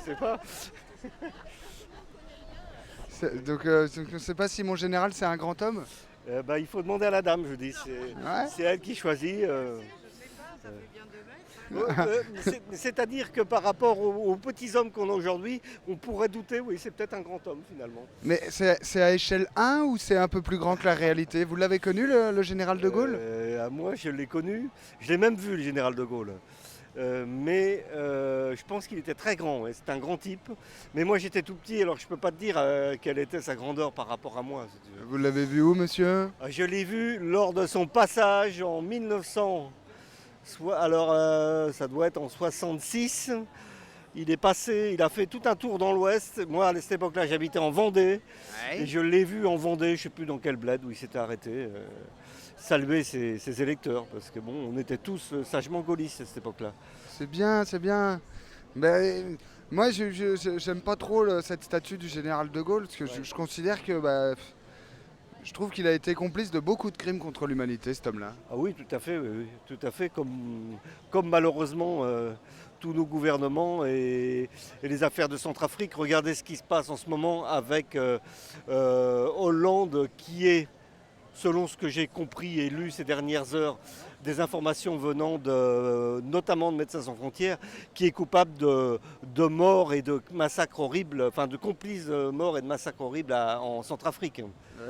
sais pas. Donc je ne sais pas si mon général c'est un grand homme. Il faut demander à la dame, je dis. Ouais. C'est elle qui choisit. C'est-à-dire que par rapport aux petits hommes qu'on a aujourd'hui, on pourrait douter, oui, c'est peut-être un grand homme finalement. Mais c'est à échelle 1 ou c'est un peu plus grand que la réalité? Vous l'avez connu le général de Gaulle? Moi, je l'ai connu. Je l'ai même vu, le général de Gaulle. Je pense qu'il était très grand, ouais. C'est un grand type. Mais moi j'étais tout petit, alors je ne peux pas te dire quelle était sa grandeur par rapport à moi, si tu veux. Vous l'avez vu où, monsieur? Je l'ai vu lors de son passage en 1900. Ça doit être en 66. Il est passé, il a fait tout un tour dans l'Ouest. Moi, à cette époque-là, j'habitais en Vendée. Et Ouais. je l'ai vu en Vendée, je ne sais plus dans quel bled où il s'était arrêté, saluer ses électeurs. Parce que bon, on était tous sagement gaullistes à cette époque-là. C'est bien, c'est bien. Ben, moi, j'aime pas trop cette statue du général de Gaulle, parce que Ouais. je considère que je trouve qu'il a été complice de beaucoup de crimes contre l'humanité, cet homme-là. Ah oui, tout à fait, oui, oui, tout à fait, comme malheureusement tous nos gouvernements et les affaires de Centrafrique. Regardez ce qui se passe en ce moment avec Hollande, qui est, selon ce que j'ai compris et lu ces dernières heures, des informations venant notamment de Médecins sans frontières, qui est coupable de morts et de massacres horribles, enfin de complices de morts et de massacres horribles en Centrafrique.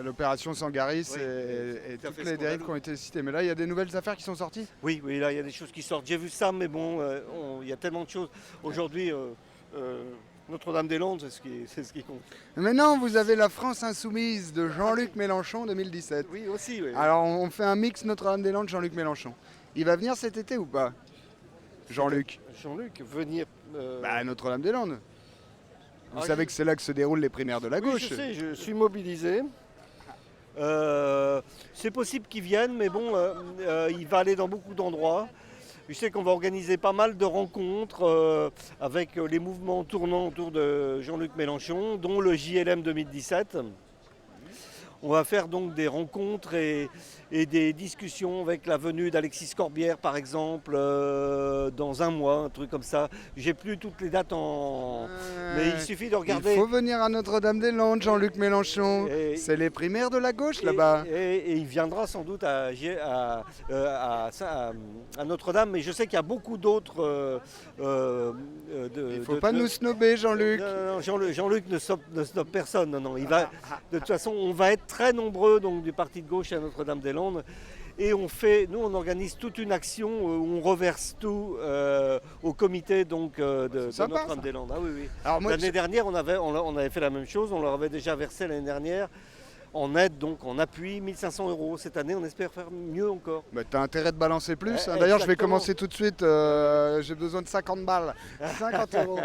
L'opération Sangaris Oui, et tout à toutes fait les dérives scandaleux. qui ont été citées. Mais là, il y a des nouvelles affaires qui sont sorties. Oui, oui, là, il y a des choses qui sortent. J'ai vu ça, mais bon, il y a tellement de choses. Aujourd'hui, euh, Notre-Dame-des-Landes, c'est ce qui compte. Maintenant, vous avez la France insoumise de Jean-Luc Mélenchon 2017. Oui, aussi, oui. Alors, on fait un mix Notre-Dame-des-Landes, Jean-Luc Mélenchon. Il va venir cet été ou pas? Jean-Luc. Jean-Luc, venir. Bah, Notre-Dame-des-Landes. Vous Ah, savez que c'est là que se déroulent les primaires de la oui, gauche. je sais, je suis mobilisé. C'est possible qu'il vienne, mais bon, il va aller dans beaucoup d'endroits. Je sais qu'on va organiser pas mal de rencontres avec les mouvements tournants autour de Jean-Luc Mélenchon, dont le JLM 2017. On va faire donc des rencontres et des discussions avec la venue d'Alexis Corbière, par exemple, dans un mois, un truc comme ça. J'ai plus toutes les dates mais il suffit de Il regarder. faut venir à Notre-Dame-des-Landes, Jean-Luc Mélenchon. Et- C'est les primaires de la gauche là-bas. Et il viendra sans doute à Notre-Dame, mais je sais qu'il y a beaucoup d'autres. Il faut pas nous snobber, Jean-Luc. Non, Jean-Luc ne snob personne. Non, non. De toute façon, on va être très nombreux donc, du parti de gauche à Notre-Dame-des-Landes. Et on organise toute une action où on reverse tout au comité donc, de Sympa, Notre-Dame-des-Landes. Ah oui, oui. Alors moi, L'année dernière, on avait fait la même chose. On leur avait déjà versé l'année dernière en aide, donc en appui, 1500 euros. Cette année, on espère faire mieux encore. bah, t'as intérêt de balancer plus. Eh, D'ailleurs, je vais exactement. commencer tout de suite. J'ai besoin de 50 balles. 50 euros.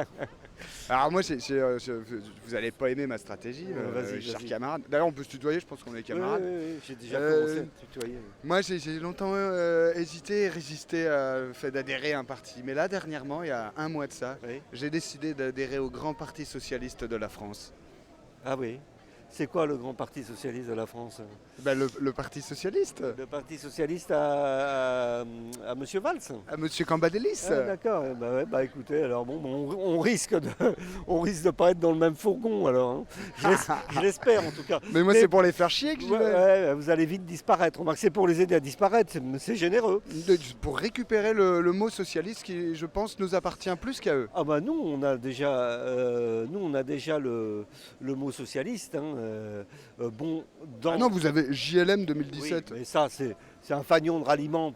Alors moi, vous allez pas aimer ma stratégie, Vas-y, cher vas-y. camarade. D'ailleurs, on peut se tutoyer, je pense qu'on est Oui, camarades. oui, oui, j'ai déjà Euh, commencé à te tutoyer. Moi, j'ai longtemps hésité et résisté au fait d'adhérer à un parti. Mais là, dernièrement, il y a un mois de ça, Oui. j'ai décidé d'adhérer au Grand Parti Socialiste de la France. Ah oui. C'est quoi le grand parti socialiste de la France? Ben, le Parti Socialiste, Le parti socialiste à Monsieur Valls? à Monsieur Cambadélis. Ah, d'accord. Écoutez, alors bon, on risque de pas être dans le même fourgon alors. Hein. Je l'espère en tout cas. Mais moi, c'est pour les faire chier que j'y Ouais, vais. ouais, vous allez vite disparaître. Remarque, c'est pour les aider à disparaître. C'est généreux. Pour récupérer le mot socialiste qui, je pense, nous appartient plus qu'à eux. Ah bah nous on a déjà, le mot socialiste. Hein, Ah non, vous avez JLM Oui, 2017. mais ça c'est un fanion de ralliement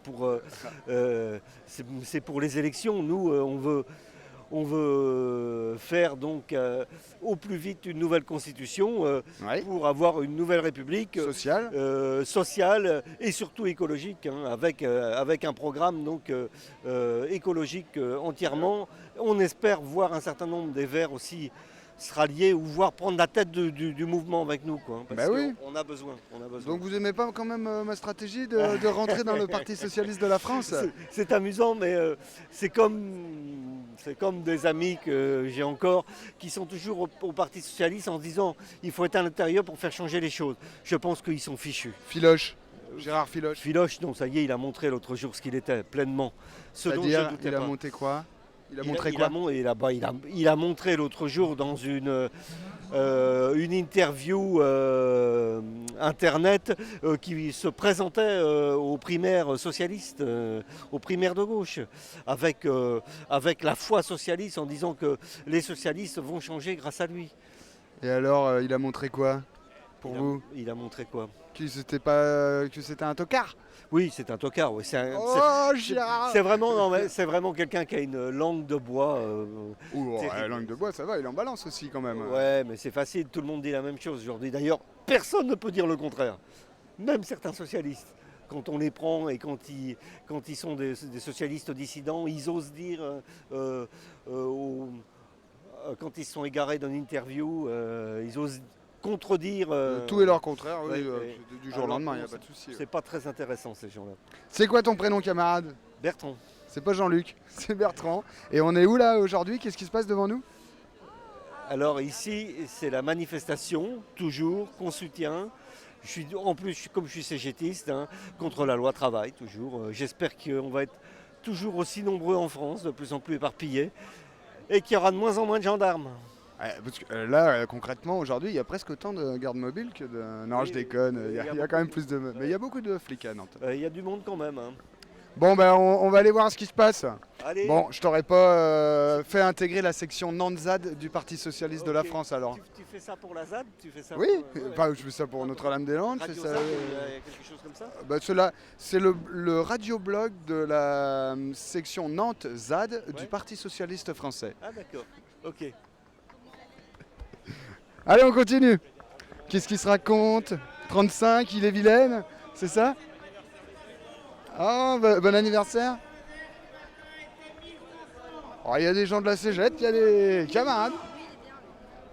c'est pour les élections. Nous on veut faire donc au plus vite une nouvelle constitution Ouais. pour avoir une nouvelle république Social. sociale et surtout écologique, hein, avec un programme donc écologique entièrement. On espère voir un certain nombre des Verts aussi se rallier ou voir prendre la tête du mouvement avec nous, quoi, hein, parce Bah oui. qu'on a besoin. Donc vous aimez pas quand même ma stratégie de rentrer dans le Parti Socialiste de la France? C'est amusant, mais c'est comme des amis que j'ai encore qui sont toujours au Parti Socialiste en se disant il faut être à l'intérieur pour faire changer les choses. Je pense qu'ils sont fichus. Filoche. Gérard Filoche. Filoche, non, ça y est, il a montré l'autre jour ce qu'il était, pleinement. Ce dont je ne C'est-à-dire, doutais il a pas. monté quoi? Il a montré quoi? Il a montré l'autre jour dans une interview internet qui se présentait aux primaires socialistes, aux primaires de gauche, avec la foi socialiste en disant que les socialistes vont changer grâce à lui. Et alors, il a montré quoi pour vous? Il a montré quoi? Que c'était un tocard? Oui, c'est un tocard. Oui. Gérard! C'est vraiment, non, c'est vraiment quelqu'un qui a une langue de bois. La langue de bois, ça va, il en balance aussi quand même. Ouais, mais c'est facile, tout le monde dit la même chose aujourd'hui. D'ailleurs, personne ne peut dire le contraire. Même certains socialistes. Quand on les prend et quand ils sont des socialistes dissidents, ils osent dire, quand ils se sont égarés dans une interview, ils osent contredire. Tout et leur contraire, oui, du jour au alors, lendemain, il n'y a pas de souci. C'est pas très intéressant ces gens-là. C'est quoi ton prénom, camarade? Bertrand. C'est pas Jean-Luc, c'est Bertrand. Et on est où là aujourd'hui? Qu'est-ce qui se passe devant nous? Alors ici, c'est la manifestation, toujours, qu'on soutient. En plus, comme je suis CGTiste, contre la loi travail, toujours. J'espère qu'on va être toujours aussi nombreux en France, de plus en plus éparpillés, et qu'il y aura de moins en moins de gendarmes. Parce que là, concrètement, aujourd'hui, il y a presque autant de gardes mobiles que de... Non, Oui, je déconne, il y a quand même plus de... Mais il y a beaucoup de flics à Nantes. Il y a du monde quand même. Bon, ben, on va aller voir ce qui se passe. Allez. Bon, je t'aurais pas fait intégrer la section Nantes-ZAD du Parti Socialiste de la France, alors. Tu fais ça pour la ZAD? Tu fais ça Oui, pour, enfin, je fais ça pour Notre-Dame-des-Landes. Radio Ça, ZAD, il y a quelque chose comme ça? c'est le radioblog de la section Nantes-ZAD du Ouais. Parti Socialiste français. Ah d'accord, ok. Allez, on continue. Qu'est-ce qui se raconte? 35, il est vilaine, c'est ça? Ah, bon anniversaire. Oh, il y a des gens de la Cégette, il y a des camarades.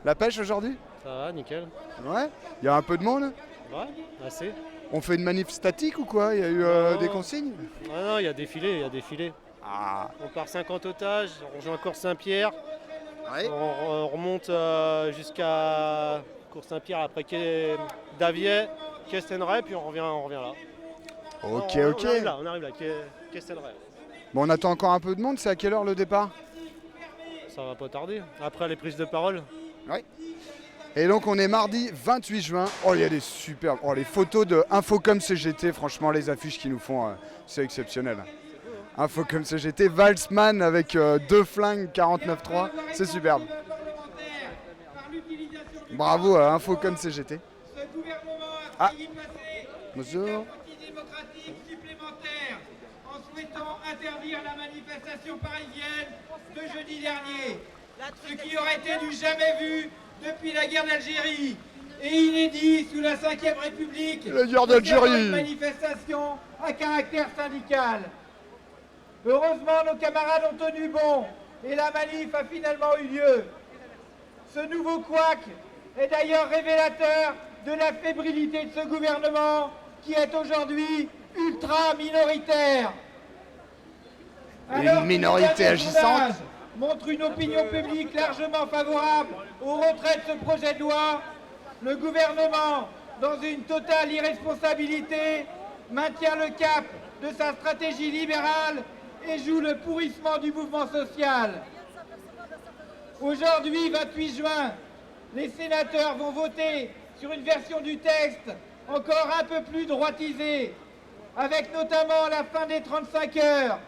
La pêche aujourd'hui? Ça va, nickel. Ouais. Il y a un peu de monde. Ouais, assez. On fait une manif statique ou quoi? Il y a eu Non. des consignes? Ah non, il y a défilé. Ah. On part 50 otages, on rejoint Cours-Saint-Pierre, Ouais. on remonte jusqu'à Cours-Saint-Pierre, après quai Davier, quai Stenray, puis on revient là. Ok, Non, ok. On arrive là, quai Stenray. Bon, on attend encore un peu de monde. C'est à quelle heure le départ? Ça va pas tarder. Après les prises de parole. Et donc on est mardi 28 juin. Oh, il y a des superbes. Oh, les photos de Infocom CGT, franchement, les affiches qu'ils nous font, c'est exceptionnel. Infocom CGT, Valsman avec 2 flingues 49.3, c'est superbe. Bravo à Infocom CGT. Ah, bonjour. Démocratique supplémentaire en souhaitant interdire la manifestation parisienne de jeudi dernier. Ce qui aurait été du jamais vu depuis la guerre d'Algérie et inédit sous la Ve République. La guerre d'Algérie. Une manifestation à caractère syndical. Heureusement, nos camarades ont tenu bon et la manif a finalement eu lieu. Ce nouveau couac est d'ailleurs révélateur de la fébrilité de ce gouvernement qui est aujourd'hui ultra minoritaire. Alors que les minorité derniers agissante. sondages montrent une opinion publique largement favorable au retrait de ce projet de loi, le gouvernement, dans une totale irresponsabilité, maintient le cap de sa stratégie libérale et joue le pourrissement du mouvement social. Aujourd'hui, 28 juin, les sénateurs vont voter sur une version du texte encore un peu plus droitisée, avec notamment la fin des 35 heures,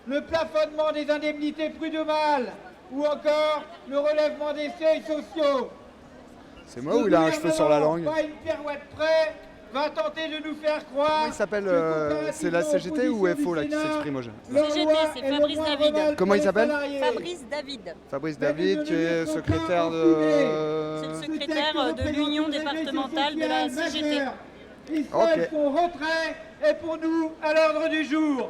le plafonnement des indemnités prud'homales ou encore le relèvement des seuils sociaux. C'est moi ou il a un cheveu sur la langue? Pas une pirouette près, va tenter de nous faire croire. Comment il s'appelle C'est la CGT ou FO là qui s'exprime au jeu? CGT, c'est Fabrice David. Comment il s'appelle? Fabrice David. Fabrice David qui est secrétaire C'est de... le secrétaire de l'Union départementale de la CGT. Israël, Ok. son retrait est pour nous à l'ordre du jour.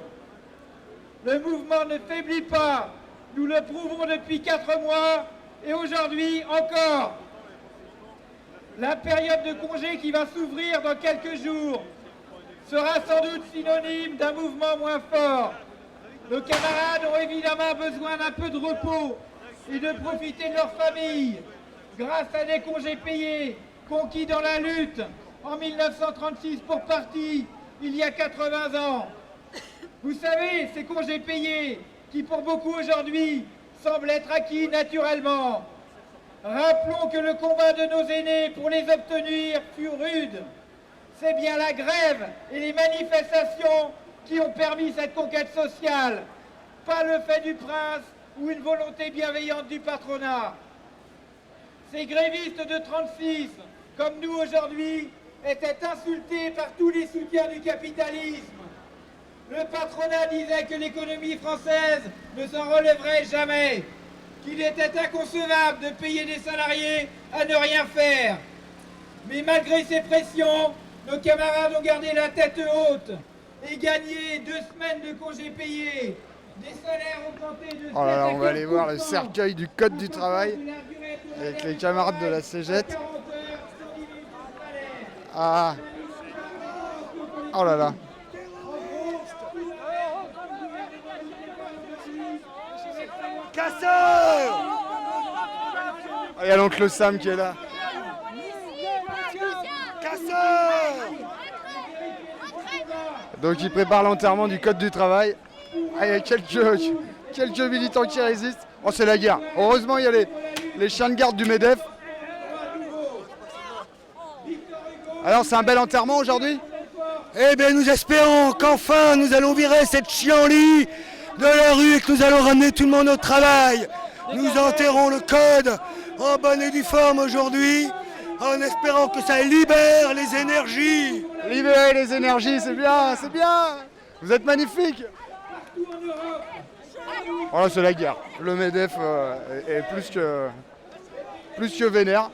Le mouvement ne faiblit pas. Nous le prouvons depuis 4 mois et aujourd'hui encore. La période de congé qui va s'ouvrir dans quelques jours sera sans doute synonyme d'un mouvement moins fort. Nos camarades ont évidemment besoin d'un peu de repos et de profiter de leur famille grâce à des congés payés conquis dans la lutte en 1936 pour partie, il y a 80 ans. Vous savez, ces congés payés qui pour beaucoup aujourd'hui semble être acquis naturellement. Rappelons que le combat de nos aînés pour les obtenir fut rude. C'est bien la grève et les manifestations qui ont permis cette conquête sociale, pas le fait du prince ou une volonté bienveillante du patronat. Ces grévistes de 36, comme nous aujourd'hui, étaient insultés par tous les soutiens du capitalisme. Le patronat disait que l'économie française ne s'en relèverait jamais, qu'il était inconcevable de payer des salariés à ne rien faire. Mais malgré ces pressions, nos camarades ont gardé la tête haute et gagné 2 semaines de congés payés, des salaires augmentés de 7 Oh là là, on va à aller voir le 15%, cercueil du Code du travail avec les camarades de la Cégette. Ah. Oh là là. Casseurs! Il y a l'oncle Sam qui est là. Casseurs! Donc il prépare l'enterrement du Code du travail. Ah, il y a quelques militants qui résistent. Oh, c'est la guerre. Heureusement, il y a les chiens de garde du MEDEF. Alors, c'est un bel enterrement aujourd'hui? Eh bien, nous espérons qu'enfin nous allons virer cette chienlit de la rue et que nous allons ramener tout le monde au travail. Nous enterrons le code en bonne et due forme aujourd'hui, en espérant que ça libère les énergies. Libérer les énergies, c'est bien, c'est bien. Vous êtes magnifiques. Oh là, c'est la guerre. Le MEDEF est plus que vénère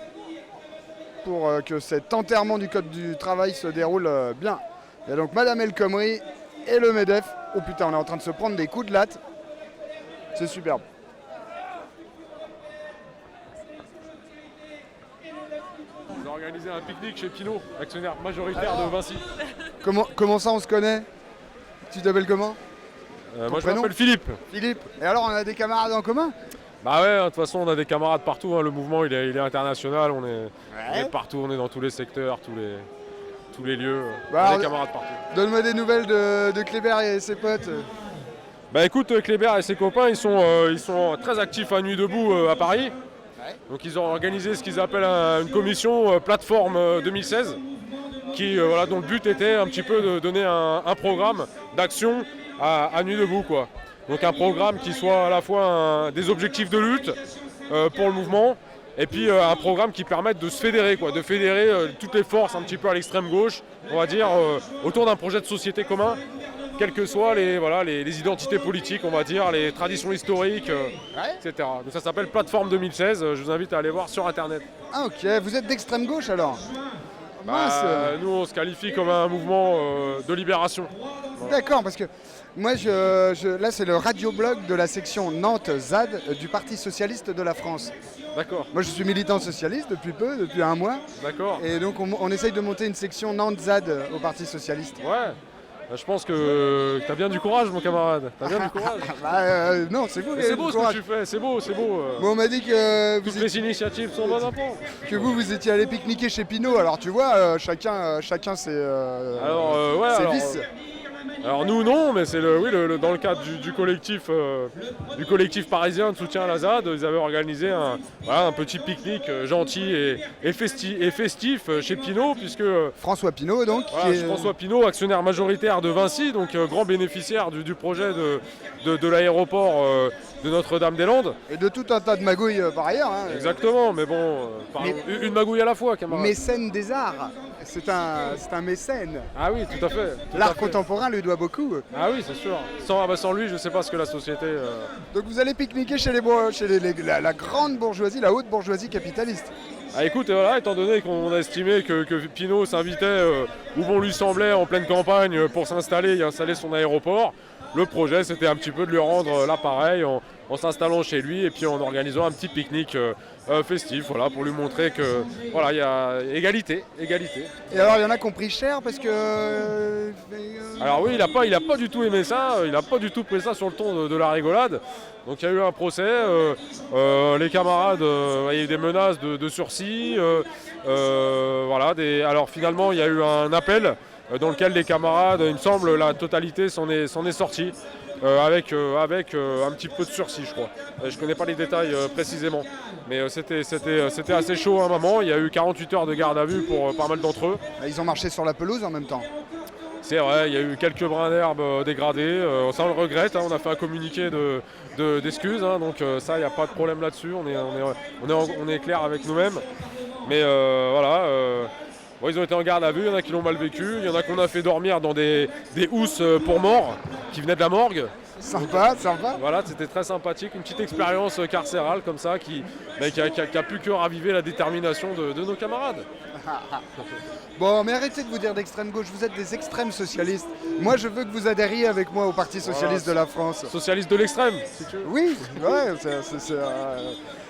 pour que cet enterrement du Code du travail se déroule bien. Il y a donc Madame El Khomri et le MEDEF. Oh putain, on est en train de se prendre des coups de latte. C'est superbe. On a organisé un pique-nique chez Pinot, actionnaire majoritaire de Vinci. Comment ça on se connaît? Tu t'appelles comment? Moi je prénom? m'appelle Philippe. Philippe. Et alors on a des camarades en commun? Bah ouais, de toute façon on a des camarades partout, hein. Le mouvement il est international, on est partout, on est dans tous les secteurs, tous les lieux, Bah, on a des camarades partout. Donne-moi des nouvelles de Kléber et ses potes. Bah écoute, Kléber et ses copains ils sont très actifs à Nuit Debout à Paris. Donc ils ont organisé ce qu'ils appellent une commission plateforme 2016 dont le but était un petit peu de donner un programme d'action à Nuit Debout, quoi. Donc un programme qui soit à la fois des objectifs de lutte pour le mouvement et puis un programme qui permette de se fédérer, quoi, de fédérer toutes les forces un petit peu à l'extrême gauche, on va dire, autour d'un projet de société commun, quelles que soient les identités politiques, on va dire, les traditions historiques, etc. Donc ça s'appelle Plateforme 2016, je vous invite à aller voir sur internet. Ah ok, vous êtes d'extrême gauche alors? Mince. Nous on se qualifie comme un mouvement de libération. D'accord, parce que moi là c'est le radioblog de la section Nantes-ZAD du Parti Socialiste de la France. D'accord, Moi je suis militant socialiste depuis un mois. d'accord. Et donc on essaye de monter une section Nantes-ZAD au Parti Socialiste. Ouais, je pense que t'as bien du courage mon camarade, t'as bien du courage. Non, c'est vous qui Mais avez c'est du beau ce courage. que tu fais, c'est beau, c'est beau. Bon, on m'a dit que Toutes les initiatives sont bonnes à prendre. vous étiez allé pique-niquer chez Pinot, alors tu vois, chacun ses vices. Alors nous non, mais c'est dans le cadre du collectif parisien de soutien à la ZAD, ils avaient organisé un petit pique-nique gentil et festif chez Pinot, puisque François Pinot donc. voilà, François Pinot, actionnaire majoritaire de Vinci, donc grand bénéficiaire du projet de l'aéroport de Notre-Dame-des-Landes. Et de tout un tas de magouilles par ailleurs. Hein. Exactement, mais bon, une magouille à la fois, camarade. Mécène des arts. C'est un mécène. Ah oui, tout à fait. tout à L'art fait. contemporain lui doit beaucoup. Ah oui, c'est sûr. Sans lui, je ne sais pas ce que la société... Donc vous allez pique-niquer chez la grande bourgeoisie, la haute bourgeoisie capitaliste. Ah écoute, et voilà, étant donné qu'on a estimé que Pinot s'invitait où bon lui semblait en pleine campagne pour s'installer et installer son aéroport, le projet c'était un petit peu de lui rendre l'appareil en s'installant chez lui et puis en organisant un petit pique-nique festif, voilà, pour lui montrer que voilà, il y a égalité. Et alors il y en a qui ont pris cher parce que... Alors oui, il a pas du tout aimé ça, il a pas du tout pris ça sur le ton de la rigolade. Donc il y a eu un procès, les camarades, il y a eu des menaces de sursis, voilà. Alors finalement il y a eu un appel dans lequel les camarades, il me semble, la totalité s'en est sortie. Avec un petit peu de sursis, je crois. Je ne connais pas les détails précisément, mais c'était assez chaud à un moment. Il y a eu 48 heures de garde à vue pour pas mal d'entre eux. Ils ont marché sur la pelouse en même temps. C'est vrai, il y a eu quelques brins d'herbe dégradés. Ça, on le regrette. On a fait un communiqué d'excuses, donc ça, il n'y a pas de problème là-dessus. On est clair avec nous-mêmes. Mais voilà. Bon, ils ont été en garde à vue, il y en a qui l'ont mal vécu, il y en a qu'on a fait dormir dans des housses pour morts qui venaient de la morgue. Sympa, sympa. Voilà, c'était très sympathique, une petite expérience carcérale comme ça qui a pu que raviver la détermination de nos camarades. Bon, mais arrêtez de vous dire d'extrême gauche, vous êtes des extrêmes socialistes. Moi, je veux que vous adhériez avec moi au Parti socialiste de la France. Socialiste de l'extrême, si tu veux. Oui, ouais,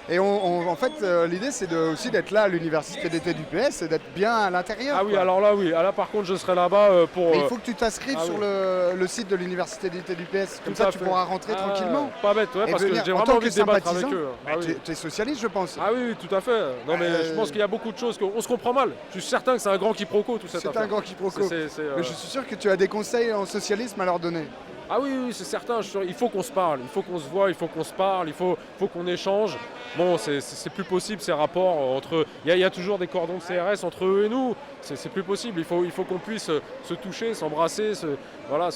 et en fait, l'idée, c'est aussi d'être là à l'université d'été du PS et d'être bien à l'intérieur. Ah oui, quoi. alors là, oui. Ah, là, par contre, je serai là-bas pour... Mais il faut que tu t'inscrives sur le site de l'université d'été du PS. Comme Tout ça, à tu fait. pourras rentrer tranquillement. Pas bête, ouais, Et parce que venir j'ai en vraiment tant envie que de débattre avec sympathisant. eux. Ah, oui. Tu es socialiste, je pense. Ah oui, tout à fait. Non, mais je pense qu'il y a beaucoup de choses on se comprend mal. Je suis certain que c'est un grand quiproquo, tout ça. C'est un grand quiproquo. Mais je suis sûr que tu as des conseils en socialisme à leur donner. Ah oui, c'est certain. Il faut qu'on se parle, il faut qu'on se voit, il faut qu'on se parle, il faut qu'on échange. Bon, c'est plus possible ces rapports entre... Il y a toujours des cordons de CRS entre eux et nous. C'est plus possible. Il faut qu'on puisse se toucher, s'embrasser, voilà.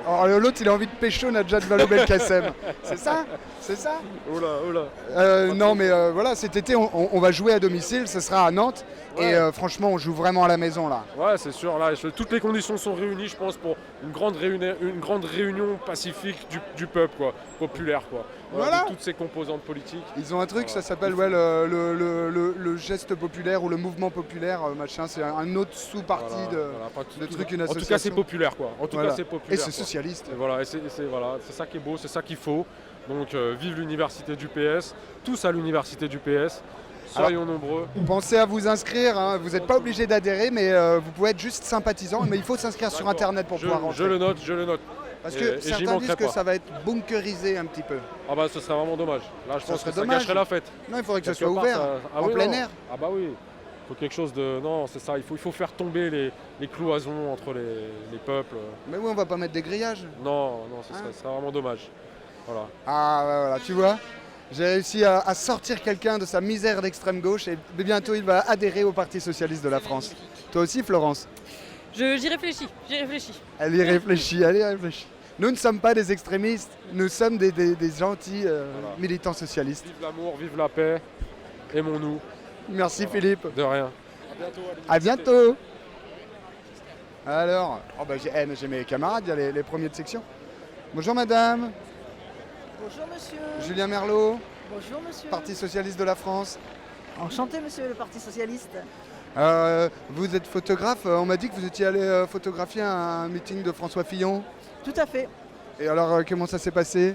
Alors l'autre, il a envie de pécho Najat Vallaud-Belkacem. C'est ça? C'est ça? Oh là. Non, mais voilà, cet été, on va jouer à domicile. Ce sera à Nantes. Ouais. Et franchement, on joue vraiment à la maison là. Ouais, c'est sûr. Là, toutes les conditions sont réunies, je pense, pour une grande réunion pacifique du peuple, quoi, populaire, quoi. Voilà. De toutes ces composantes politiques. Ils ont un truc, ça s'appelle le geste populaire ou le mouvement populaire, machin. C'est un autre sous-parti de truc, une En association. tout cas, c'est populaire, quoi. En tout Voilà. cas, c'est populaire. Et c'est quoi. socialiste. Et voilà, c'est ça qui est beau, c'est ça qu'il faut. Donc, vive l'université du PS, tous à l'université du PS. Soyons nombreux. Pensez à vous inscrire, hein. Vous n'êtes pas obligé d'adhérer, mais vous pouvez être juste sympathisant. Mais il faut s'inscrire sur Internet pour pouvoir rentrer. Je le note. Parce Et que j'y certains manquerai disent que pas. ça va être bunkerisé un petit peu. Ah bah ce serait vraiment dommage. Là, je pense que ça dommage. gâcherait la fête. Non, il faudrait que ça Quelque soit part, ouvert, en oui, plein non. air. Ah bah oui. Il faut quelque chose de... Non, c'est ça. Il faut faire tomber les cloisons entre les peuples. Mais oui, on va pas mettre des grillages. Non, ce serait vraiment dommage. Voilà. Ah ouais, voilà, tu vois. J'ai réussi à sortir quelqu'un de sa misère d'extrême gauche et bientôt il va adhérer au Parti socialiste de la France. Toi aussi, Florence? J'y réfléchis. Elle y réfléchit, elle y réfléchit. Nous ne sommes pas des extrémistes, nous sommes des gentils militants socialistes. Vive l'amour, vive la paix. Aimons-nous. Merci Philippe. De rien. À bientôt. Alors, j'ai mes camarades, il y a les premiers de section. Bonjour madame. Bonjour monsieur. Julien Merlot, Bonjour monsieur. Parti socialiste de la France. Enchanté monsieur le Parti socialiste. Vous êtes photographe, on m'a dit que vous étiez allé photographier un meeting de François Fillon. Tout à fait. Et alors, comment ça s'est passé?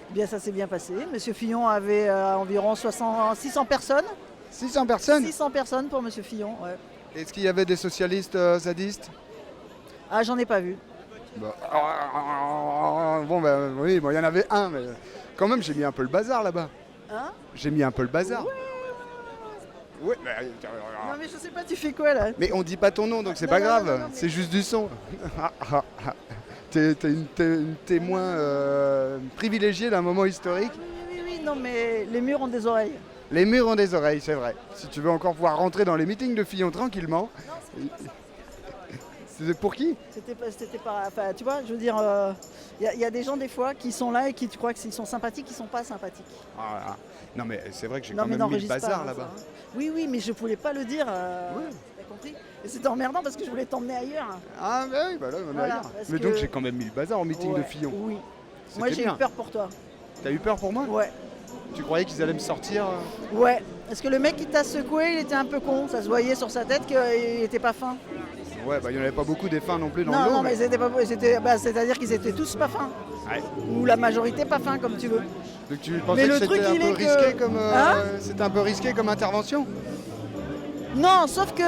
Bien, ça s'est bien passé. Monsieur Fillon avait environ 600 personnes. 600 personnes? 600 personnes pour monsieur Fillon, ouais. Est-ce qu'il y avait des socialistes zadistes? Ah, j'en ai pas vu. Oui, il y en avait un, mais quand même, j'ai mis un peu le bazar là-bas. Hein? J'ai mis un peu le bazar. Ouais, Non mais je sais pas, tu fais quoi là? mais on dit pas ton nom, donc c'est Non, pas non, grave, non, non, mais- c'est juste du son. T'es une témoin privilégiée d'un moment historique. Oui, non mais les murs ont des oreilles. Les murs ont des oreilles, c'est vrai. Si tu veux encore pouvoir rentrer dans les meetings de Fillon tranquillement. C'est pour qui? C'était pas... Enfin, tu vois, je veux dire, y a des gens des fois qui sont là et qui tu crois qu'ils sont sympathiques, qui sont pas sympathiques. Ah, non mais c'est vrai que j'ai Non quand mais même mis le n'enregistre bazar pas, là-bas. ça, hein. Oui, mais je voulais pas le dire. T'as compris? Et c'était emmerdant parce que je voulais t'emmener ailleurs. Ah bah oui, bah là on est Voilà, ailleurs. parce Mais que- donc j'ai quand même mis le bazar en meeting de Ouais, Fillon. Oui. C'était Moi j'ai bien. eu peur pour toi. T'as eu peur pour moi? Ouais. Tu croyais qu'ils allaient me sortir Ouais. Parce que le mec qui t'a secoué, il était un peu con. Ça se voyait sur sa tête qu'il était pas fin. Ouais, bah il n'y en avait pas beaucoup des fins non plus dans le Non, lot. non, mais c'était pas. C'est-à-dire qu'ils étaient tous pas fins. Ouais. Ou la majorité pas fin, comme tu veux. Donc tu pensais le que truc, c'était un il peu est que- risqué comme Hein c'était un peu risqué comme intervention? Non, sauf que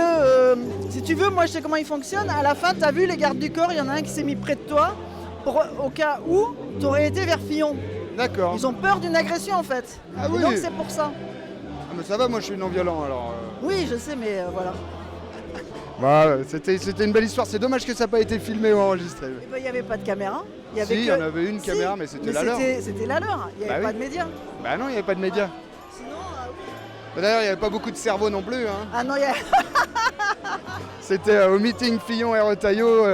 si tu veux, moi je sais comment il fonctionne. À la fin, t'as vu les gardes du corps, il y en a un qui s'est mis près de toi au cas où t'aurais été vers Fillon. D'accord. Ils ont peur d'une agression en fait. Ah Et oui. donc c'est pour ça. Ah, mais ça va, moi je suis non violent alors. Oui, je sais, mais voilà. Voilà, c'était une belle histoire. C'est dommage que ça n'a pas été filmé ou enregistré. Eh ben, il n'y avait pas de caméra. Il y en avait une caméra, mais c'était la leur. C'était la leur. Il n'y avait Bah pas oui. de médias. Bah non, il n'y avait pas de médias. Sinon, D'ailleurs, il n'y avait pas beaucoup de cerveau non plus. Hein. ah non, il y a... C'était au meeting Fillon et Retailleau.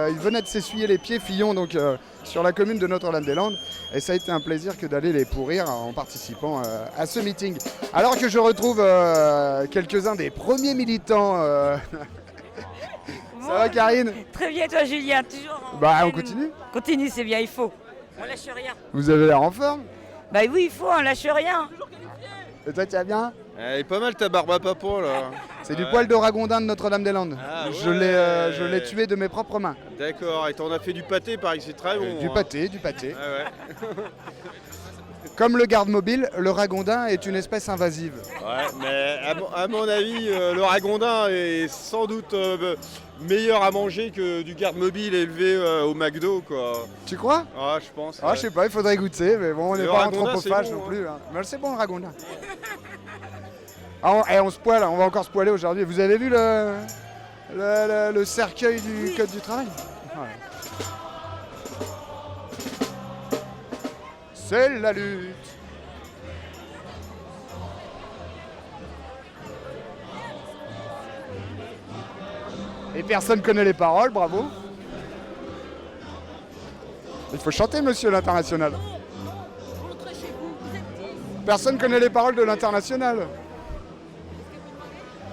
Il venait de s'essuyer les pieds, Fillon, donc sur la commune de Notre-Dame-des-Landes. Et ça a été un plaisir que d'aller les pourrir en participant à ce meeting. Alors que je retrouve quelques-uns des premiers militants. Ça va, Karine? Très bien, toi, Julien, toujours en Bah, on pleine- continue. Continue, c'est bien, il faut. On lâche rien. Vous avez l'air en forme. Bah oui, il faut, on lâche rien. Et toi, tu vas bien? Elle est pas mal ta barbe à papa là. C'est du poil de ragondin de Notre-Dame-des-Landes. Ah, Je l'ai tué de mes propres mains. D'accord, et t'en as fait du pâté, pareil que c'est très bon. Du hein. pâté, du pâté. Ah ouais. Comme le garde mobile, le ragondin est une espèce invasive. Ouais, mais à mon avis, le ragondin est sans doute meilleur à manger que du garde mobile élevé au McDo quoi. Tu crois? Ah, je pense. Ah, je sais pas, il faudrait goûter, mais bon, on n'est Le pas ragondin, anthropophage c'est bon, non plus. Hein. Mais c'est bon le ragondin. Ah, on se poile, on va encore se poiler aujourd'hui. Vous avez vu le cercueil du Code du travail? Ouais. C'est la lutte. Et personne connaît les paroles, bravo. Il faut chanter, monsieur l'international. Personne connaît les paroles de l'international.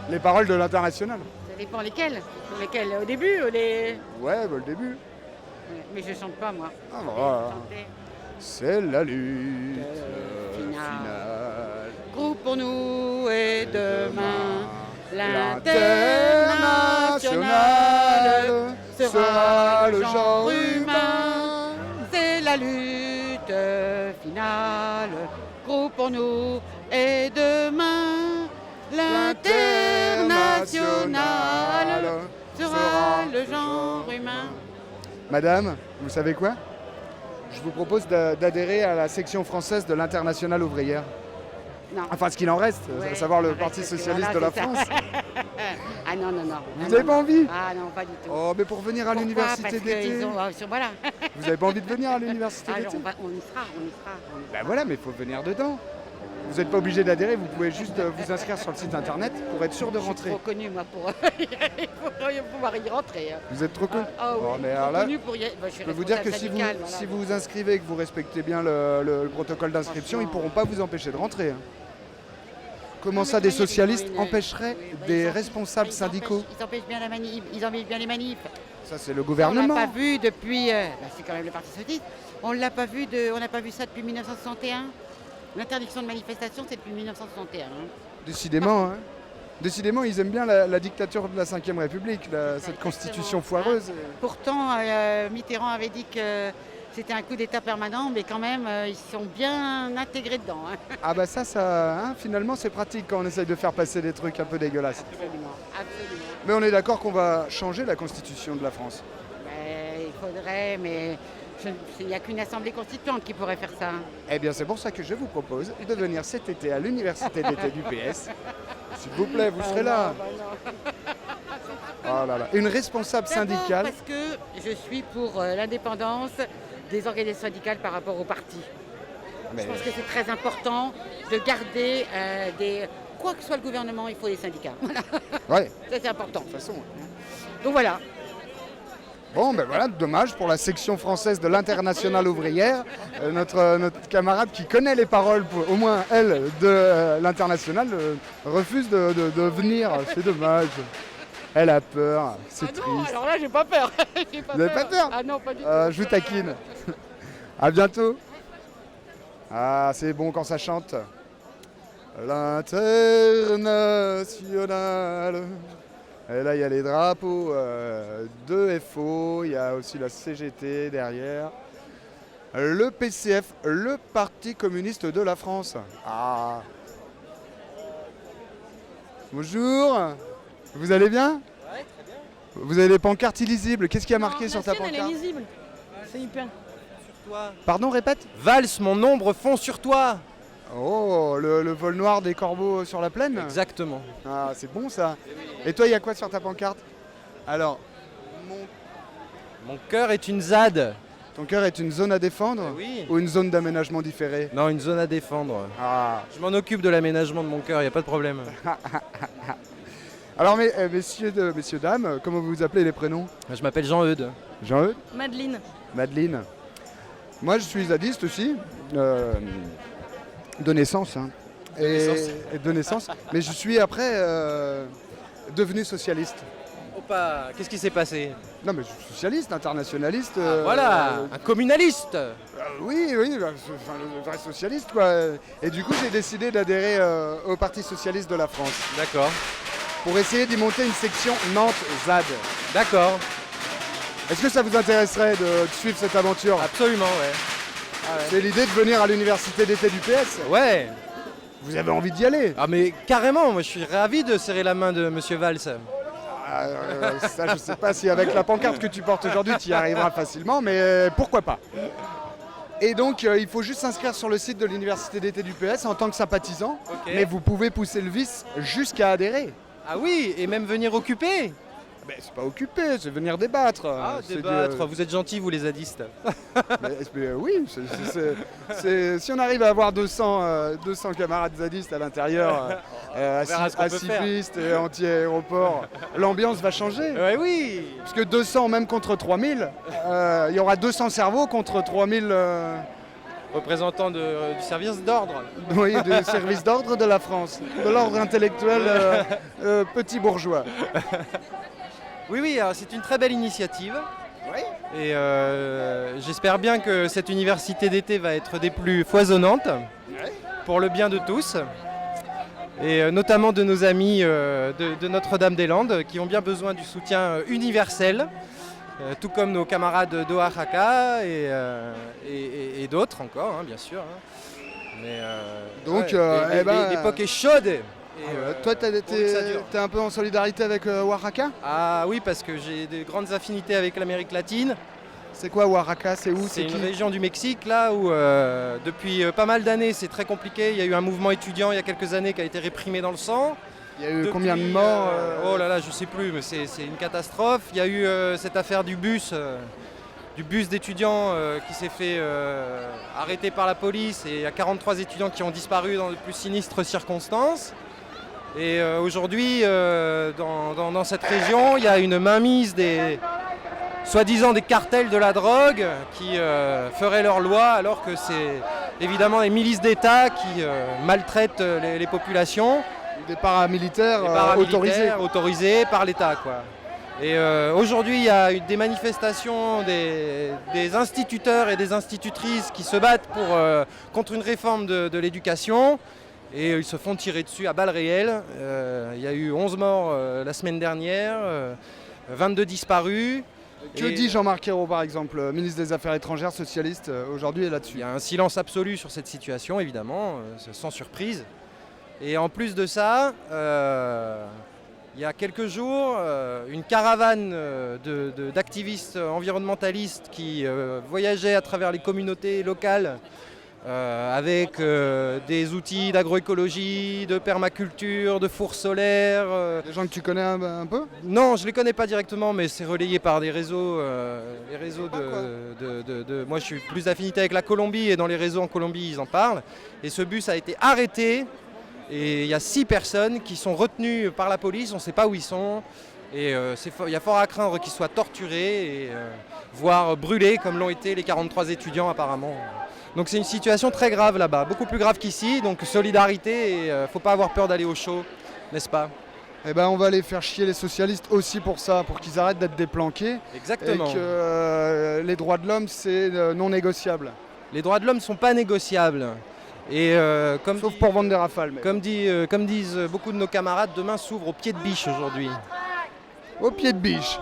Les paroles de l'international. Ça dépend lesquels. Lesquels au début ou les... Ouais, bah, le début. Mais je chante pas moi. Ah, voilà. Chanter. C'est la lutte finale. Groupe pour nous et demain. L'international sera le genre humain. C'est la lutte finale. Groupe pour nous et demain. L'international sera le genre humain. Madame, vous savez quoi? Je vous propose d'adhérer à la section française de l'Internationale ouvrière. Non. Enfin, ce qu'il en reste, Ouais, à savoir le il en Parti reste, Socialiste voilà, de la c'est ça. France. Ah non, non, non. Vous n'avez pas envie? Ah non, pas du tout. Oh, mais pour venir à Pourquoi? l'université Parce d'été. qu'ils ont... voilà. Vous n'avez pas envie de venir à l'université Alors, d'été? on y sera. Ben voilà, mais il faut venir dedans. Vous n'êtes pas obligé d'adhérer, vous pouvez juste vous inscrire sur le site internet pour être sûr de Je rentrer. suis trop connu, moi, pour pouvoir y rentrer. Vous êtes trop connu? Ah oui, Oh, mais trop alors là, connu pour y... bah, je peux vous dire que si vous vous inscrivez et que vous respectez bien le protocole d'inscription, ils ne pourront pas vous empêcher de rentrer. Hein. Comment ça, des socialistes empêcheraient des responsables syndicaux? Ils empêchent bien la manif, ils empêchent bien les manifs. Ça, c'est le On gouvernement. l'a pas vu depuis... c'est quand même le Parti Socialiste. On n'a pas vu ça depuis 1961. L'interdiction de manifestation, c'est depuis 1961. Hein. Décidément, hein. Décidément, ils aiment bien la dictature de la Ve République, cette constitution foireuse. Pourtant, Mitterrand avait dit que c'était un coup d'État permanent, mais quand même, ils sont bien intégrés dedans. Hein. Ah bah ça hein, finalement, c'est pratique quand on essaye de faire passer des trucs un peu dégueulasses. Absolument, absolument. Mais on est d'accord qu'on va changer la constitution de la France. Il faudrait, mais il n'y a qu'une assemblée constituante qui pourrait faire ça. Eh bien, c'est pour ça que je vous propose de venir cet été à l'université d'été du PS. S'il vous plaît, vous serez là. Oh là là. Une responsable syndicale. Parce que je suis pour l'indépendance des organisations syndicales par rapport au parti. Mais... Je pense que c'est très important de garder des... Quoi que soit le gouvernement, il faut des syndicats. Voilà. Ouais. Ça, c'est important. De toute façon. Donc voilà. Bon, ben voilà, dommage pour la section française de l'Internationale ouvrière. Notre camarade qui connaît les paroles, au moins elle, de l'Internationale, refuse de venir. C'est dommage. Elle a peur, c'est triste. Non, alors là, j'ai pas peur. Vous n'avez pas peur? Ah non, pas du tout. Je vous taquine. À bientôt. Ah, c'est bon quand ça chante. L'Internationale. Et là, il y a les drapeaux de FO, il y a aussi la CGT derrière. Le PCF, le Parti communiste de la France. Ah. Bonjour. Vous allez bien? Ouais, très bien. Vous avez des pancartes illisibles. Qu'est-ce qui a marqué sur ta La sienne, elle pancarte? est lisible. C'est hyper. Pardon, répète? Valse, mon ombre fond sur toi. Oh, le vol noir des corbeaux sur la plaine? Exactement. Ah, c'est bon ça. Et toi, il y a quoi sur ta pancarte? Alors, Mon cœur est une ZAD. ton cœur est une zone à défendre Oui. ou une zone d'aménagement différé? Non, une zone à défendre. Ah. Je m'en occupe de l'aménagement de mon cœur, il n'y a pas de problème. Alors, messieurs, dames, comment vous vous appelez les prénoms? Je m'appelle Jean-Eudes. Jean-Eudes? Madeleine. Madeleine. Moi, je suis zadiste aussi, de naissance. Hein. Et de naissance. Mais je suis après devenu socialiste. Opa, qu'est-ce qui s'est passé? Non, mais je suis socialiste, internationaliste. Voilà, un communaliste. Oui, enfin, le vrai socialiste, quoi. Et du coup, j'ai décidé d'adhérer au Parti socialiste de la France. D'accord. Pour essayer d'y monter une section Nantes-ZAD. D'accord. Est-ce que ça vous intéresserait de suivre cette aventure? Absolument, ouais. C'est l'idée de venir à l'université d'été du PS? Ouais. Vous avez envie d'y aller? Ah mais carrément, moi je suis ravi de serrer la main de Monsieur Valls. Ça, je sais pas si avec la pancarte que tu portes aujourd'hui, tu y arriveras facilement, mais pourquoi pas. Et donc, il faut juste s'inscrire sur le site de l'université d'été du PS en tant que sympathisant, mais vous pouvez pousser le vice jusqu'à adhérer. Ah oui, et même venir occuper. Mais c'est pas occuper, c'est venir débattre. Ah, débattre, vous êtes gentils, vous les zadistes. Mais oui, si on arrive à avoir 200 camarades zadistes à l'intérieur, activistes et anti-aéroport, l'ambiance va changer. Ouais, oui. Parce que 200, même contre 3000, il y aura 200 cerveaux contre 3000... Représentants du service d'ordre. Oui, du service d'ordre de la France, de l'ordre intellectuel petit bourgeois. Oui, alors c'est une très belle initiative. Oui. Et j'espère bien que cette université d'été va être des plus foisonnantes pour le bien de tous. Et notamment de nos amis de Notre-Dame-des-Landes qui ont bien besoin du soutien universel, tout comme nos camarades d'Oaxaca et d'autres encore, hein, bien sûr. Hein. Mais, donc, l'époque est chaude. Toi, t'es un peu en solidarité avec Oaxaca? Ah oui, parce que j'ai de grandes affinités avec l'Amérique latine. C'est quoi Oaxaca? C'est où? C'est une région du Mexique là où depuis pas mal d'années c'est très compliqué. Il y a eu un mouvement étudiant il y a quelques années qui a été réprimé dans le sang. Il y a eu combien de morts? Oh là là, je sais plus, mais c'est une catastrophe. Il y a eu cette affaire du bus d'étudiants qui s'est fait arrêter par la police et il y a 43 étudiants qui ont disparu dans de plus sinistres circonstances. Et aujourd'hui, dans cette région, il y a une mainmise soi-disant des cartels de la drogue qui feraient leur loi alors que c'est évidemment les milices d'État qui maltraitent les populations. Des paramilitaires, autorisés par l'État, quoi. Et aujourd'hui, il y a eu des manifestations des instituteurs et des institutrices qui se battent contre une réforme de l'éducation. Et ils se font tirer dessus à balles réelles. Il y a eu 11 morts la semaine dernière, 22 disparus. Que dit Jean-Marc Ayrault, par exemple, ministre des Affaires étrangères socialiste, aujourd'hui est là-dessus? Il y a un silence absolu sur cette situation, évidemment, sans surprise. Et en plus de ça, il y a quelques jours, une caravane d'activistes environnementalistes qui voyageaient à travers les communautés locales avec des outils d'agroécologie, de permaculture, de fours solaires. Des gens que tu connais un peu? Non, je ne les connais pas directement, mais c'est relayé par des réseaux. Moi, je suis plus affinité avec la Colombie et dans les réseaux en Colombie, ils en parlent. Et ce bus a été arrêté et il y a 6 personnes qui sont retenues par la police, on ne sait pas où ils sont. Et il y a fort à craindre qu'ils soient torturés et voire brûlés comme l'ont été les 43 étudiants apparemment. Donc c'est une situation très grave là-bas, beaucoup plus grave qu'ici, donc solidarité et faut pas avoir peur d'aller au chaud, n'est-ce pas? Eh ben on va aller faire chier les socialistes aussi pour ça, pour qu'ils arrêtent d'être déplanqués. Exactement. Et que les droits de l'homme c'est non négociable. Les droits de l'homme ne sont pas négociables. Et sauf pour vendre des rafales. Mais... Comme disent beaucoup de nos camarades, demain s'ouvre au pied de biche aujourd'hui. Au pied de biche.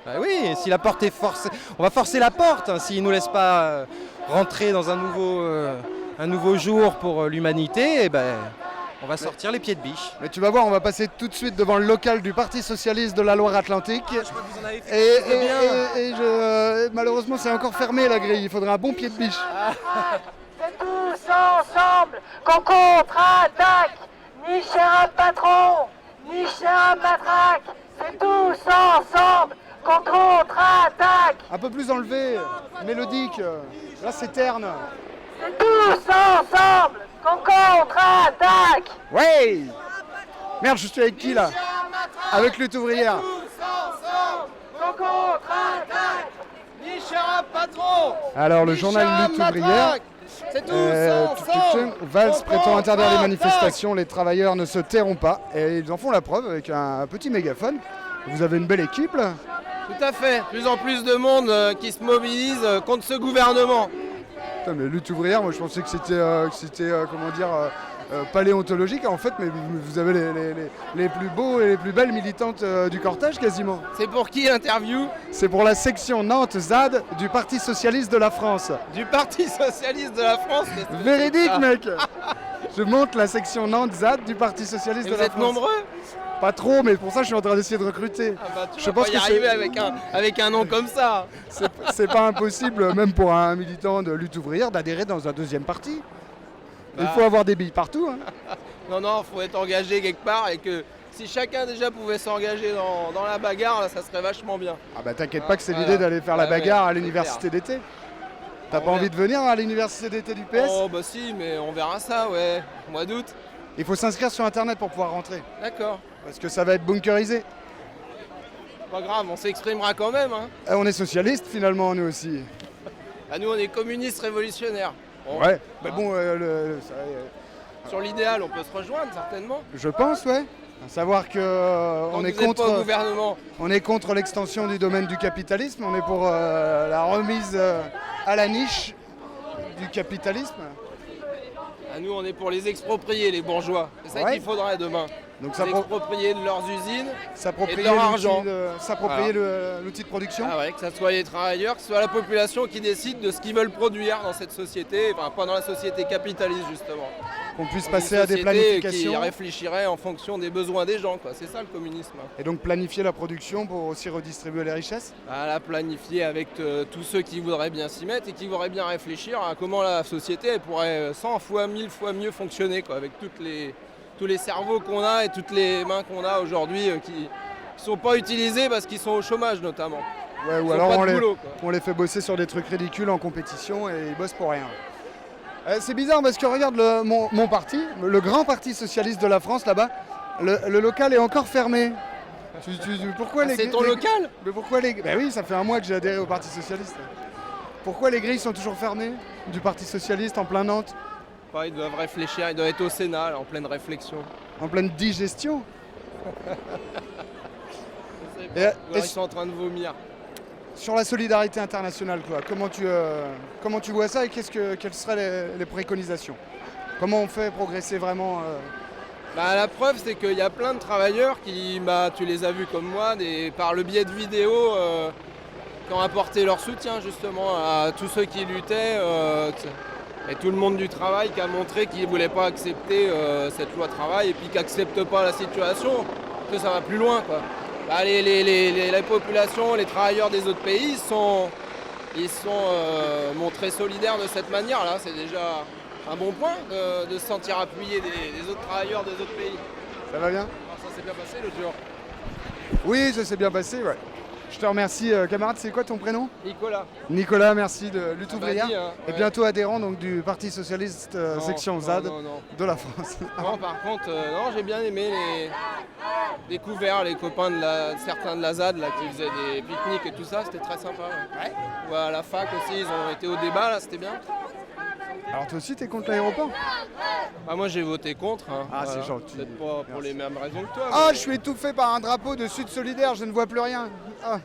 Bah oui, si la porte est forcée, on va forcer la porte hein, s'ils ne nous laissent pas rentrer dans un nouveau jour pour l'humanité, et ben on va sortir les pieds de biche. Mais tu vas voir, on va passer tout de suite devant le local du Parti Socialiste de la Loire-Atlantique. Je crois que vous en avez fait malheureusement c'est encore fermé la grille, il faudrait un bon pied de biche. ensemble qu'on contre-attaque. Ni cher un patron, ni cher un matraque. C'est tous ensemble qu'on contre-attaque. Un peu plus enlevé, mélodique. Là, c'est terne. C'est tous ensemble qu'on contre-attaque. Ouais. Merde, je suis avec qui là? Avec Lutte ouvrière. Tous ensemble qu'on contre-attaque. Ni cher un patron. Alors, le journal Lutte ouvrière. C'est tous ensemble. Valls prétend interdire les manifestations, les travailleurs ne se tairont pas. Et ils en font la preuve avec un petit mégaphone. Vous avez une belle équipe là. Tout à fait, plus en plus de monde qui se mobilise contre ce gouvernement. Putain, mais Lutte ouvrière, moi je pensais que c'était comment dire, paléontologique en fait, mais vous avez les plus beaux et les plus belles militantes du cortège quasiment. C'est pour qui l'interview? C'est pour la section Nantes-ZAD du Parti Socialiste de la France. Du Parti Socialiste de la France? Véridique mec. Je monte la section Nantes-ZAD du Parti Socialiste de la France. Vous êtes nombreux? Pas trop, mais pour ça je suis en train d'essayer de recruter. Ah bah, tu vas pas y arriver avec un nom comme ça. C'est pas impossible, même pour un militant de Lutte ouvrière, d'adhérer dans un deuxième parti. Il faut avoir des billes partout. Hein. Non, faut être engagé quelque part et que si chacun déjà pouvait s'engager dans la bagarre, là, ça serait vachement bien. Ah bah t'inquiète pas que c'est l'idée d'aller faire la bagarre à l'université d'été. T'as pas envie de venir à l'université d'été du PS? Oh bah si, mais on verra ça, ouais, mois d'août. Il faut s'inscrire sur internet pour pouvoir rentrer. D'accord. Parce que ça va être bunkerisé. Pas grave, on s'exprimera quand même. Hein. On est socialistes finalement, nous aussi. Bah, nous, on est communistes révolutionnaires. Bon, ouais, mais bon, sur l'idéal, on peut se rejoindre certainement. Je pense, ouais. À savoir que on est contre. Pas au gouvernement. On est contre l'extension du domaine du capitalisme. On est pour la remise à la niche du capitalisme. Ah, nous, on est pour les exproprier, les bourgeois. C'est ça qu'il faudrait demain. Donc les exproprier de leurs usines et de leur leur argent. S'approprier l'outil de production. Ah ouais, que ce soit les travailleurs, que ce soit la population qui décide de ce qu'ils veulent produire dans cette société, enfin pas dans la société capitaliste justement. Qu'on puisse passer à des planifications. Qui réfléchirait en fonction des besoins des gens, quoi. C'est ça le communisme. Et donc planifier la production pour aussi redistribuer les richesses? La planifier avec tous ceux qui voudraient bien s'y mettre et qui voudraient bien réfléchir à comment la société elle pourrait 100 fois, 1000 fois mieux fonctionner, quoi, avec tous les cerveaux qu'on a et toutes les mains qu'on a aujourd'hui qui ne sont pas utilisées parce qu'ils sont au chômage notamment. Ouais, ou alors on les fait bosser sur des trucs ridicules en compétition et ils bossent pour rien. C'est bizarre parce que regarde mon parti, le grand parti socialiste de la France là-bas, le local est encore fermé. Pourquoi c'est ton local? Mais pourquoi Ben oui, ça fait un mois que j'ai adhéré au Parti Socialiste. Pourquoi les grilles sont toujours fermées du Parti Socialiste en plein Nantes? Ils doivent réfléchir, ils doivent être au Sénat là, en pleine réflexion. En pleine digestion. Ils sont en train de vomir. Sur la solidarité internationale, quoi. Comment tu vois ça et quelles seraient les préconisations? Comment on fait progresser vraiment La preuve, c'est qu'il y a plein de travailleurs qui, tu les as vus comme moi, par le biais de vidéos, qui ont apporté leur soutien justement à tous ceux qui luttaient. Et tout le monde du travail qui a montré qu'il ne voulait pas accepter cette loi travail et puis qui n'accepte pas la situation, que ça va plus loin, quoi. Les populations, les travailleurs des autres pays, ils sont montrés solidaires de cette manière-là. C'est déjà un bon point de se sentir appuyé des autres travailleurs des autres pays. Ça va bien? Alors, ça s'est bien passé l'autre jour? Oui, ça s'est bien passé, ouais. Je te remercie, camarade. C'est quoi ton prénom? Nicolas. Nicolas, merci de Lutte ouvrière. Et ouais. bientôt adhérent donc, du Parti Socialiste section ZAD de la France. Non, par contre, j'ai bien aimé les découvertes, les copains certains de la ZAD là, qui faisaient des pique-niques et tout ça, c'était très sympa. Ouais. Ouais, à la fac aussi, ils ont été au débat, là, c'était bien. Alors toi aussi, t'es contre l'aéroport? Moi j'ai voté contre. Hein. Ah, voilà. C'est gentil. Peut-être pas pour les mêmes raisons que toi. Ah, je suis étouffé par un drapeau de Sud Solidaire, je ne vois plus rien. Ah.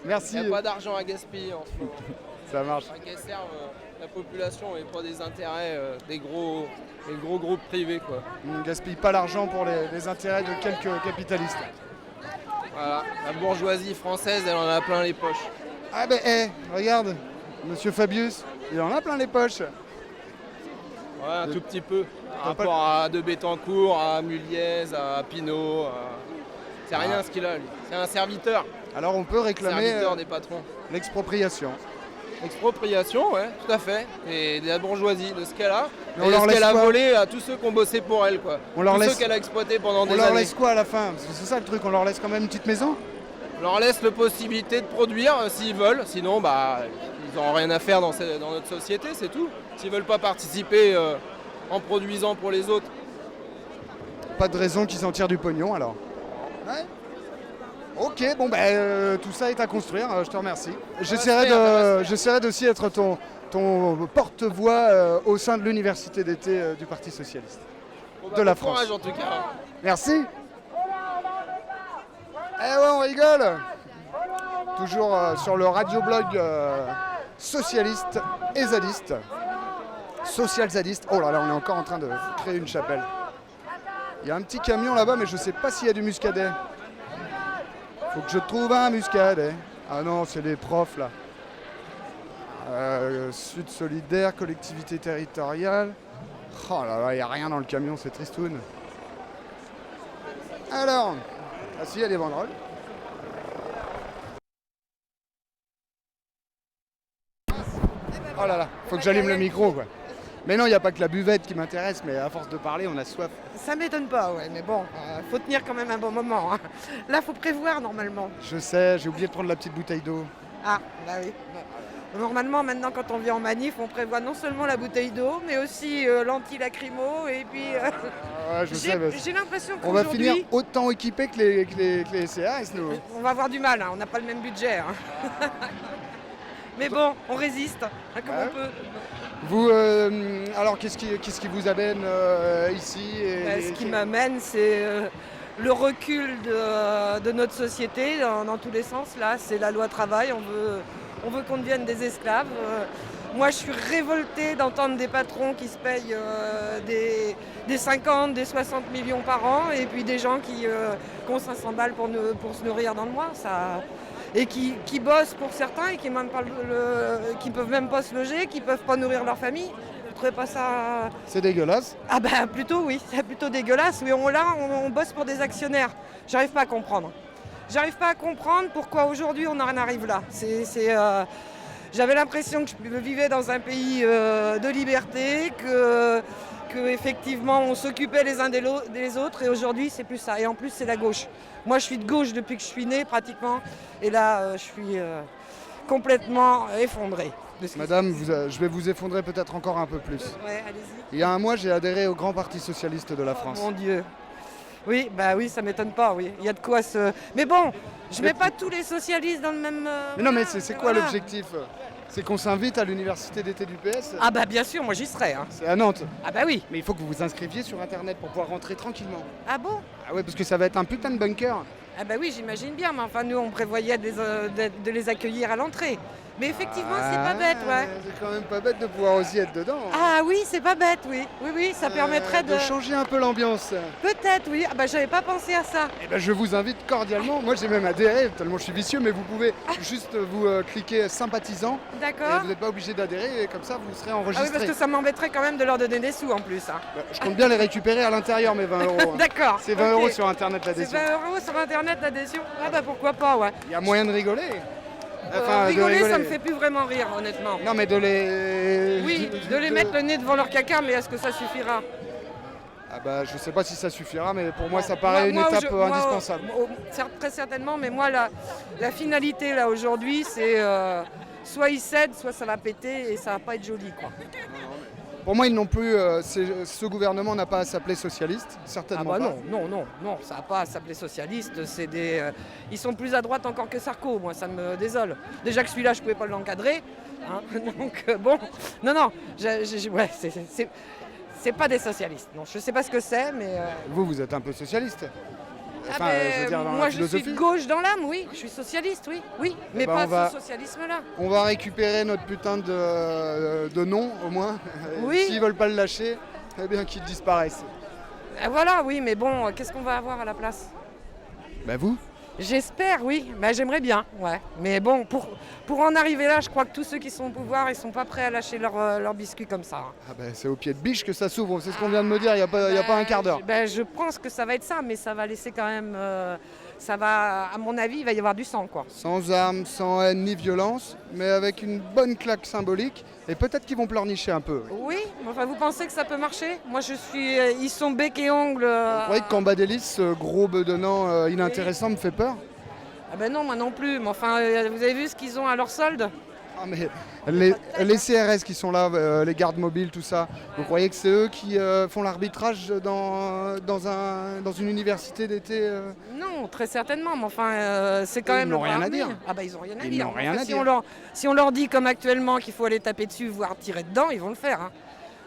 Merci. Il n'y a pas d'argent à gaspiller en ce moment. Ça marche. Qui servent la population et pas des intérêts des gros groupes privés, quoi. On ne gaspille pas l'argent pour les intérêts de quelques capitalistes. Voilà, la bourgeoisie française, elle en a plein les poches. Ah ben, regarde, Monsieur Fabius, il en a plein les poches. Ouais, un tout petit peu. Par rapport à De Bettencourt, à Muliez, à Pinault. C'est rien ce qu'il a, lui. C'est un serviteur. Alors on peut réclamer serviteur des patrons. L'expropriation. Expropriation, ouais, tout à fait. Et de la bourgeoisie, de ce qu'elle a. Mais on Et leur ce laisse qu'elle a quoi volé à tous ceux qui ont bossé pour elle, quoi. On leur tous laisse- ceux qu'elle a exploités pendant On des leur années. laisse quoi à la fin? Parce que c'est ça le truc, on leur laisse quand même une petite maison? On leur laisse la possibilité de produire s'ils veulent. Sinon, bah, ils n'auront rien à faire dans notre société, c'est tout. S'ils veulent pas participer en produisant pour les autres. Pas de raison qu'ils s'en tirent du pognon alors. Ouais. Ok, bon tout ça est à construire, je te remercie. J'essaierai d'aussi être ton porte-voix au sein de l'université d'été du Parti Socialiste de la Bon France. courage en tout cas. Merci. Eh ouais, on rigole. Toujours sur le radioblog socialiste et zadiste. Social zadiste. Oh là là, on est encore en train de créer une chapelle. Il y a un petit camion là-bas, mais je sais pas s'il y a du muscadet. Faut que je trouve un muscadet. Ah non, c'est les profs là. Sud solidaire, collectivité territoriale. Oh là là, il n'y a rien dans le camion, c'est tristoun. Alors, ah si, il y a des banderoles. Oh là là, faut que j'allume le micro quoi. Mais non, il n'y a pas que la buvette qui m'intéresse, mais à force de parler, on a soif. Ça m'étonne pas, ouais, mais bon, faut tenir quand même un bon moment. Hein. Là, faut prévoir normalement. Je sais, j'ai oublié de prendre la petite bouteille d'eau. Ah, bah oui. Normalement, maintenant, quand on vient en manif, on prévoit non seulement la bouteille d'eau, mais aussi l'anti-lacrymo, et puis... Ouais, je sais, mais j'ai l'impression on va qu'aujourd'hui... finir autant équipés que les CRS, nous. On va avoir du mal, hein, on n'a pas le même budget. Hein. Mais bon, on résiste, hein, comme on peut. Vous, alors qu'est-ce qui vous amène ici Ce qui m'amène, c'est le recul de notre société dans tous les sens. Là, c'est la loi travail, on veut qu'on devienne des esclaves. Moi, je suis révoltée d'entendre des patrons qui se payent des 50, des 60 millions par an, et puis des gens qui ont 500 balles pour se nourrir dans le mois. Et qui bossent pour certains et qui peuvent même pas se loger, qui peuvent pas nourrir leur famille. Vous trouvez pas ça... C'est dégueulasse? Ah bah plutôt oui, c'est plutôt dégueulasse. Oui, on bosse pour des actionnaires. J'arrive pas à comprendre. J'arrive pas à comprendre pourquoi aujourd'hui on en arrive là. J'avais l'impression que je vivais dans un pays de liberté, que effectivement on s'occupait les uns des autres, et aujourd'hui c'est plus ça. Et en plus c'est la gauche. Moi je suis de gauche depuis que je suis née pratiquement, et là je suis complètement effondrée. Madame, je vais vous effondrer peut-être encore un peu plus. Ouais, allez-y. Il y a un mois, j'ai adhéré au Grand Parti Socialiste de la France. Mon Dieu. Oui, bah oui, ça m'étonne pas, oui. Il y a de quoi se... Mais bon, je mets pas tous les socialistes dans le même... Mais non, mais c'est quoi l'objectif? C'est qu'on s'invite à l'université d'été du PS? Ah bah bien sûr, moi j'y serai. Hein. C'est à Nantes. Ah bah oui. Mais il faut que vous vous inscriviez sur internet pour pouvoir rentrer tranquillement. Ah bon? Ah ouais, parce que ça va être un putain de bunker. Ah bah oui, j'imagine bien, mais enfin nous on prévoyait de les accueillir à l'entrée. Mais effectivement, c'est pas bête, ouais. C'est quand même pas bête de pouvoir aussi être dedans. Hein. Ah oui, c'est pas bête, oui. Oui, ça permettrait de changer un peu l'ambiance. Peut-être, oui. Ah bah j'avais pas pensé à ça. Eh ben je vous invite cordialement. Moi j'ai même adhéré, tellement je suis vicieux, mais vous pouvez juste vous cliquer sympathisant. D'accord. Vous n'êtes pas obligé d'adhérer, et comme ça vous serez Ah enregistré. oui, parce que ça m'embêterait quand même de leur donner des sous en plus. Hein. Bah, je compte bien les récupérer à l'intérieur, mes 20 €. Hein. D'accord. C'est 20 € sur internet l'adhésion. C'est 20 € sur internet l'adhésion. Ah bah pourquoi pas, ouais. Il y a moyen de rigoler. Rigoler, ça me fait plus vraiment rire, honnêtement. Non, mais de les... Oui, de les mettre le nez devant leur caca, mais est-ce que ça suffira? Ah bah je sais pas si ça suffira, mais pour moi ça paraît une étape indispensable. Très certainement, mais moi la finalité là aujourd'hui, c'est soit ils cèdent, soit ça va péter et ça va pas être joli, quoi. Pour moi, ils n'ont plus. Ce gouvernement n'a pas à s'appeler socialiste, certainement ah bah pas. non, ça n'a pas à s'appeler socialiste. C'est ils sont plus à droite encore que Sarko, moi ça me désole. Déjà que celui-là, je pouvais pas l'encadrer. Hein, donc bon, non, ouais, c'est pas des socialistes. Non, je sais pas ce que c'est, mais. Vous êtes un peu socialiste. Enfin, je veux dire, dans moi la je philosophie. suis de gauche dans l'âme, oui, je suis socialiste, oui, mais ben, pas ce socialisme-là. On va récupérer notre putain de nom, au moins. Oui. S'ils veulent pas le lâcher, eh bien qu'ils disparaissent. Voilà, oui, mais bon, qu'est-ce qu'on va avoir à la place? Bah vous? J'espère, oui. Bah, j'aimerais bien, ouais. Mais bon, pour en arriver là, je crois que tous ceux qui sont au pouvoir, ils sont pas prêts à lâcher leur biscuit comme ça. Ah bah, c'est au pied de biche que ça s'ouvre, c'est ce qu'on vient de me dire il y a pas un quart d'heure. Bah, je pense que ça va être ça, mais ça va laisser quand même ça va, à mon avis, il va y avoir du sang, quoi. Sans armes, sans haine ni violence, mais avec une bonne claque symbolique. Et peut-être qu'ils vont pleurnicher un peu. Oui, mais enfin, vous pensez que ça peut marcher? Moi, ils sont bec et ongles. Vous croyez que Cambadélis, ce gros bedonnant inintéressant, me fait peur? Ah ben non, moi non plus. Mais enfin, vous avez vu ce qu'ils ont à leur solde? Ah, mais les CRS qui sont là, les gardes mobiles, tout ça, vous croyez que c'est eux qui font l'arbitrage dans une université d'été Non, très certainement. Mais enfin, c'est quand même. Ils n'ont rien à dire. Ah bah ils n'ont rien à Ils dire. n'ont rien Enfin, à si dire. si on leur dit comme actuellement qu'il faut aller taper dessus, voire tirer dedans, ils vont le faire. Hein.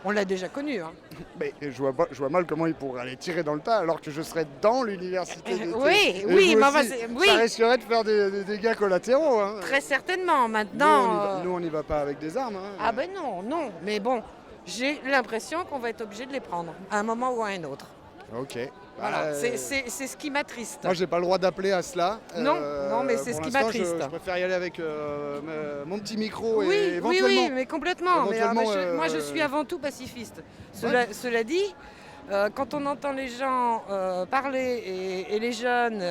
On l'a déjà connu. Hein. Mais je vois mal comment ils pourraient aller tirer dans le tas alors que je serais dans l'université d'été. Oui, Et oui, vous mais aussi, enfin, oui. ça risquerait de faire des dégâts collatéraux. Hein. Très certainement. Maintenant. Nous, on n'y va pas avec des armes. Hein. Ah ben non, non. Mais bon, j'ai l'impression qu'on va être obligé de les prendre à un moment ou à un autre. Ok. Voilà, c'est ce qui m'attriste. Moi, j'ai pas le droit d'appeler à cela. Non, mais c'est ce qui m'attriste. Je préfère y aller avec mon petit micro Oui, et éventuellement. oui, mais complètement. Mais, moi, je suis avant tout pacifiste. Cela dit, quand on entend les gens parler et les jeunes,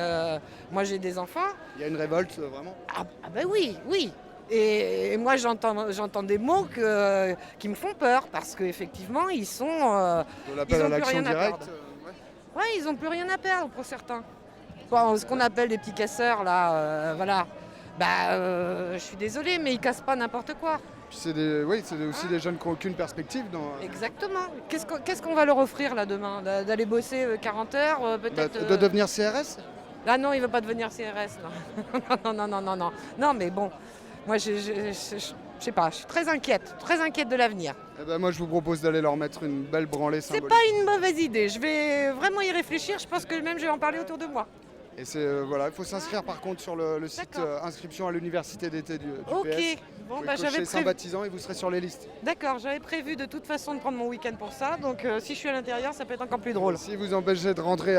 moi j'ai des enfants. Il y a une révolte, vraiment. Ah ben oui, oui. Et moi j'entends des mots qui me font peur parce qu'effectivement ils sont. De l'appel à l'action directe. Ouais, ils n'ont plus rien à perdre pour certains. Bon, ce qu'on appelle des petits casseurs, là, voilà. Je suis désolée, mais ils cassent pas n'importe quoi. Puis c'est aussi des jeunes qui n'ont aucune perspective. Exactement. Qu'est-ce qu'on va leur offrir là demain? D'aller bosser 40 heures, peut-être. De devenir CRS? Ah non, il ne veut pas devenir CRS. Non. non. Non, mais bon, moi, je sais pas, je suis très inquiète de l'avenir. Eh ben moi, je vous propose d'aller leur mettre une belle branlée symbolique. C'est pas une mauvaise idée, je vais vraiment y réfléchir, je pense que même je vais en parler autour de moi. Et il faut s'inscrire par contre sur le site inscription à l'université d'été du Ok, PS. bon, j'avais prévu. sympathisant et vous serez sur les listes. D'accord, j'avais prévu de toute façon de prendre mon week-end pour ça, donc si je suis à l'intérieur, ça peut être encore plus drôle. Si vous empêchez de rentrer,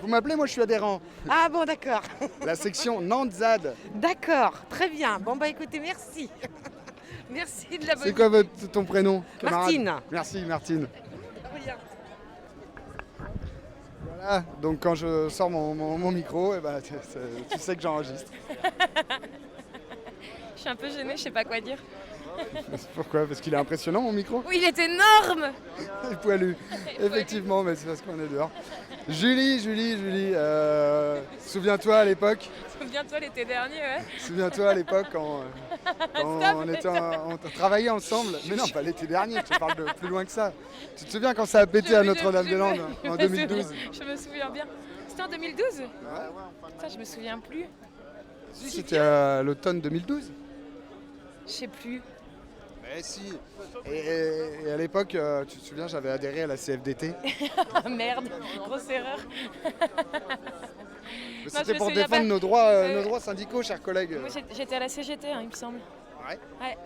vous m'appelez, moi je suis adhérent. Ah bon, d'accord. La section Nantes-ZAD. D'accord, très bien. Bon bah écoutez, merci. Merci de la bonne. C'est quoi ton prénom, camarade? Martine. Merci Martine. Rien. Voilà, donc quand je sors mon micro, tu sais que j'enregistre. Je suis un peu gênée, je sais pas quoi dire. Pourquoi? Parce qu'il est impressionnant mon micro? Oui, il est énorme. Il est poilu. Effectivement, mais c'est parce qu'on est dehors. Julie, souviens-toi à l'époque? Souviens-toi l'été dernier, ouais. Souviens-toi à l'époque quand on travaillait ensemble. Mais non, pas l'été dernier, je te parle de plus loin que ça. Tu te souviens quand ça a pété à Notre-Dame-des-Landes en 2012? Je me souviens bien. C'était en 2012? Ouais. Ça, je me souviens plus. Si, c'était à l'automne 2012. Je sais plus. Mais si. Et à l'époque, tu te souviens, j'avais adhéré à la CFDT. Merde, grosse erreur. C'était pour défendre nos droits syndicaux, chers collègues. Moi, j'étais à la CGT, hein, il me semble. Ouais. Ouais.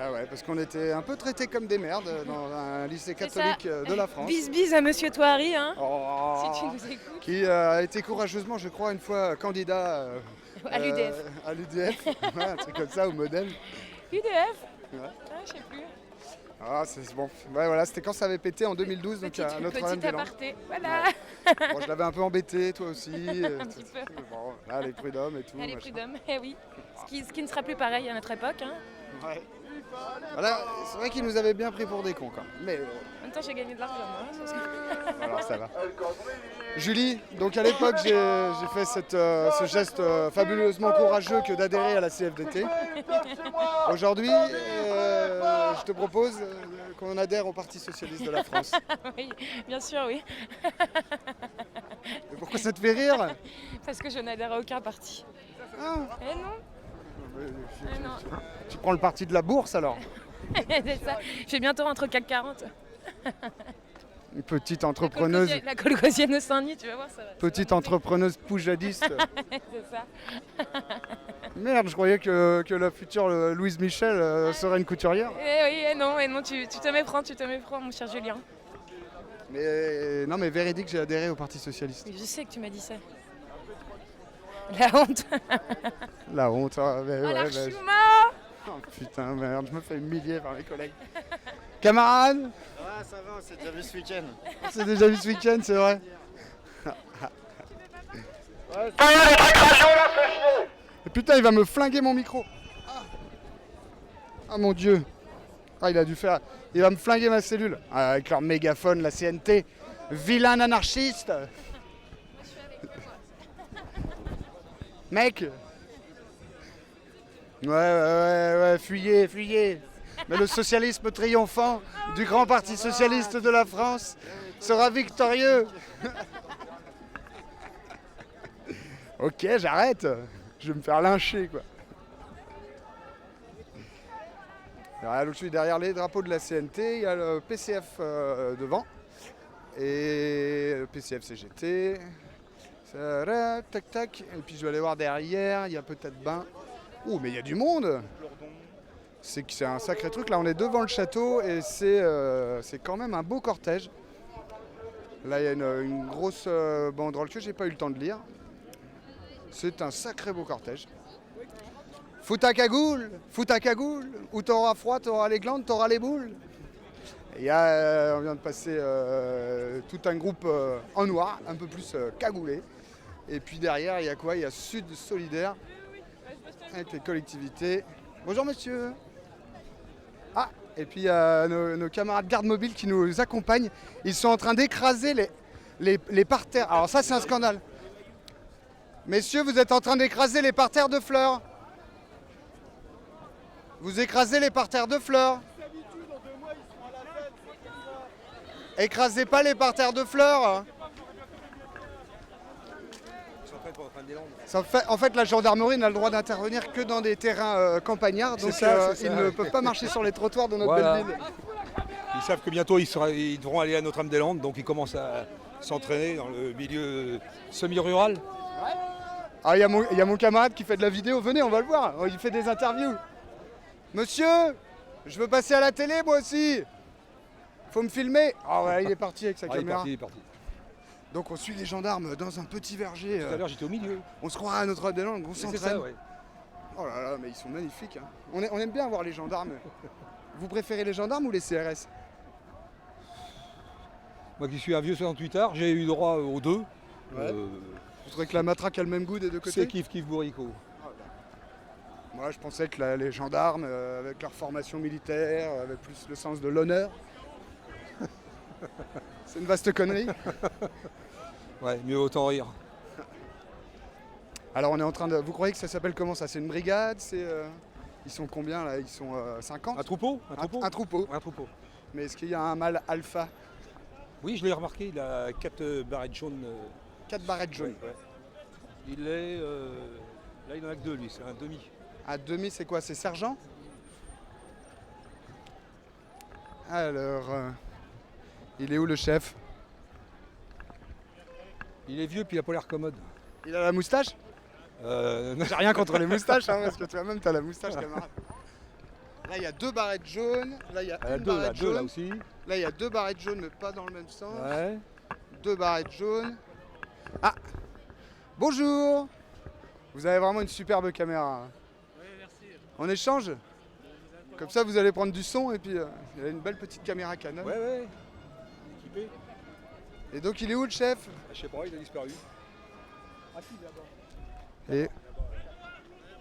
Ah ouais, parce qu'on était un peu traités comme des merdes dans un lycée catholique de la France. Bis à Monsieur Touari, hein, oh, si tu nous écoutes. Qui a été courageusement, je crois, une fois candidat à l'UDF. À l'UDF, ouais, un truc comme ça, au Modem. UDF? Ouais. Ah, je sais plus. Ah, c'est bon. Ouais, voilà, c'était quand ça avait pété en 2012, donc à Notre-Dame-des-Landes. Petit aparté, voilà. Ouais. Bon, je l'avais un peu embêté, toi aussi. Un petit peu. Bon, là, les prud'hommes et tout. Les prud'hommes, eh oui. Ce qui ne sera plus pareil à notre époque. Hein. Ouais. Voilà, c'est vrai qu'ils nous avaient bien pris pour des cons, quand même. Mais en même temps, j'ai gagné de l'argent, moi. Alors, ça va. Julie, donc à l'époque, j'ai fait ce geste fabuleusement courageux que d'adhérer à la CFDT. Aujourd'hui, je te propose qu'on adhère au Parti Socialiste de la France. Oui, bien sûr, oui. Et pourquoi ça te fait rire? Parce que je n'adhère à aucun parti. Ah. Eh non. Tu prends le parti de la bourse alors? C'est ça. Je vais bientôt rentrer au CAC 40. Une petite entrepreneuse. La Colgosienne de Saint-Denis, tu vas voir ça. Petite entrepreneuse poujadiste. C'est ça. Merde, je croyais que la future Louise Michel serait une couturière. Eh oui, et non, tu te méprends, mon cher Julien. Mais non, mais véridique, j'ai adhéré au Parti Socialiste. Je sais que tu m'as dit ça. La honte. La honte, hein, mais ouais, Oh putain, merde, je me fais humilier par mes collègues. Camarades? Ah, ça va, on s'est déjà vu ce week-end. On s'est déjà vu ce week-end, c'est vrai. Ouais, Et putain, il va me flinguer mon micro. Ah mon dieu. Ah, il a dû faire... Il va me flinguer ma cellule. Ah, avec leur mégaphone, la CNT. Vilain anarchiste. Mec. Ouais, fuyez. Mais le socialisme triomphant du grand parti socialiste de la France sera victorieux. Ok, j'arrête. Je vais me faire lyncher, quoi. Alors, je suis derrière les drapeaux de la CNT, il y a le PCF devant. Et le PCF CGT. Tac, tac. Et puis je vais aller voir derrière, il y a peut-être Bain. Oh, mais il y a du monde. C'est un sacré truc. Là, on est devant le château et c'est quand même un beau cortège. Là, il y a une grosse banderole que j'ai pas eu le temps de lire. C'est un sacré beau cortège. Fous ta cagoule, où t'auras froid, t'auras les glandes, t'auras les boules. Et on vient de passer tout un groupe en noir, un peu plus cagoulé. Et puis derrière, il y a quoi? Il y a Sud Solidaire, avec les collectivités. Bonjour monsieur. Ah, et puis il y a nos camarades garde mobile qui nous accompagnent. Ils sont en train d'écraser les parterres. Alors ça, c'est un scandale. Messieurs, vous êtes en train d'écraser les parterres de fleurs. Vous écrasez les parterres de fleurs. Écrasez pas les parterres de fleurs. En fait, la gendarmerie n'a le droit d'intervenir que dans des terrains campagnards, donc ils ne peuvent pas marcher sur les trottoirs de notre belle ville. Ils savent que bientôt ils devront aller à Notre-Dame-des-Landes, donc ils commencent à s'entraîner dans le milieu semi-rural. Ah, il y a mon camarade qui fait de la vidéo, venez, on va le voir, il fait des interviews. Monsieur, je veux passer à la télé moi aussi. Faut me filmer. Ah ouais, il est parti avec sa caméra. Il est parti. Donc on suit les gendarmes dans un petit verger. Tout à l'heure j'étais au milieu. On se croirait à Notre-Dame-des-Landes, on s'entraîne. C'est ça, ouais. Oh là là, mais ils sont magnifiques. Hein. On aime bien voir les gendarmes. Vous préférez les gendarmes ou les CRS? Moi qui suis un vieux 68 art, j'ai eu droit aux deux. Ouais. Vous trouvez que la matraque a le même goût des deux côtés? C'est kiff bourricot. Moi je pensais que les gendarmes, avec leur formation militaire, avaient plus le sens de l'honneur. C'est une vaste connerie. Ouais, mieux autant rire. Alors on est en train de... Vous croyez que ça s'appelle comment ça? C'est une brigade? Ils sont combien là? Ils sont 50? Un troupeau. Un troupeau. Mais est-ce qu'il y a un mâle alpha? Oui, je l'ai remarqué, il a 4 barrettes jaunes. 4 barrettes jaunes. Ouais. Il est... Là il en a que 2 lui, c'est un demi. Un demi c'est quoi? C'est sergent? Alors... il est où le chef? Il est vieux puis il a pas l'air commode. Il a la moustache? J'ai rien contre les moustaches, hein, parce que toi-même t'as la moustache, camarade. Là il y a 2 barrettes jaunes, là il y a une barrette jaune. Là aussi. Là il y a 2 barrettes jaunes mais pas dans le même sens. Ouais. 2 barrettes jaunes. Ah! Bonjour! Vous avez vraiment une superbe caméra. Oui, merci. On échange? Comme ça vous allez prendre du son et puis il y a une belle petite caméra Canon. Ouais. Équipé. Et donc il est où le chef? Je sais pas, il a disparu. Ah si, là-bas. Et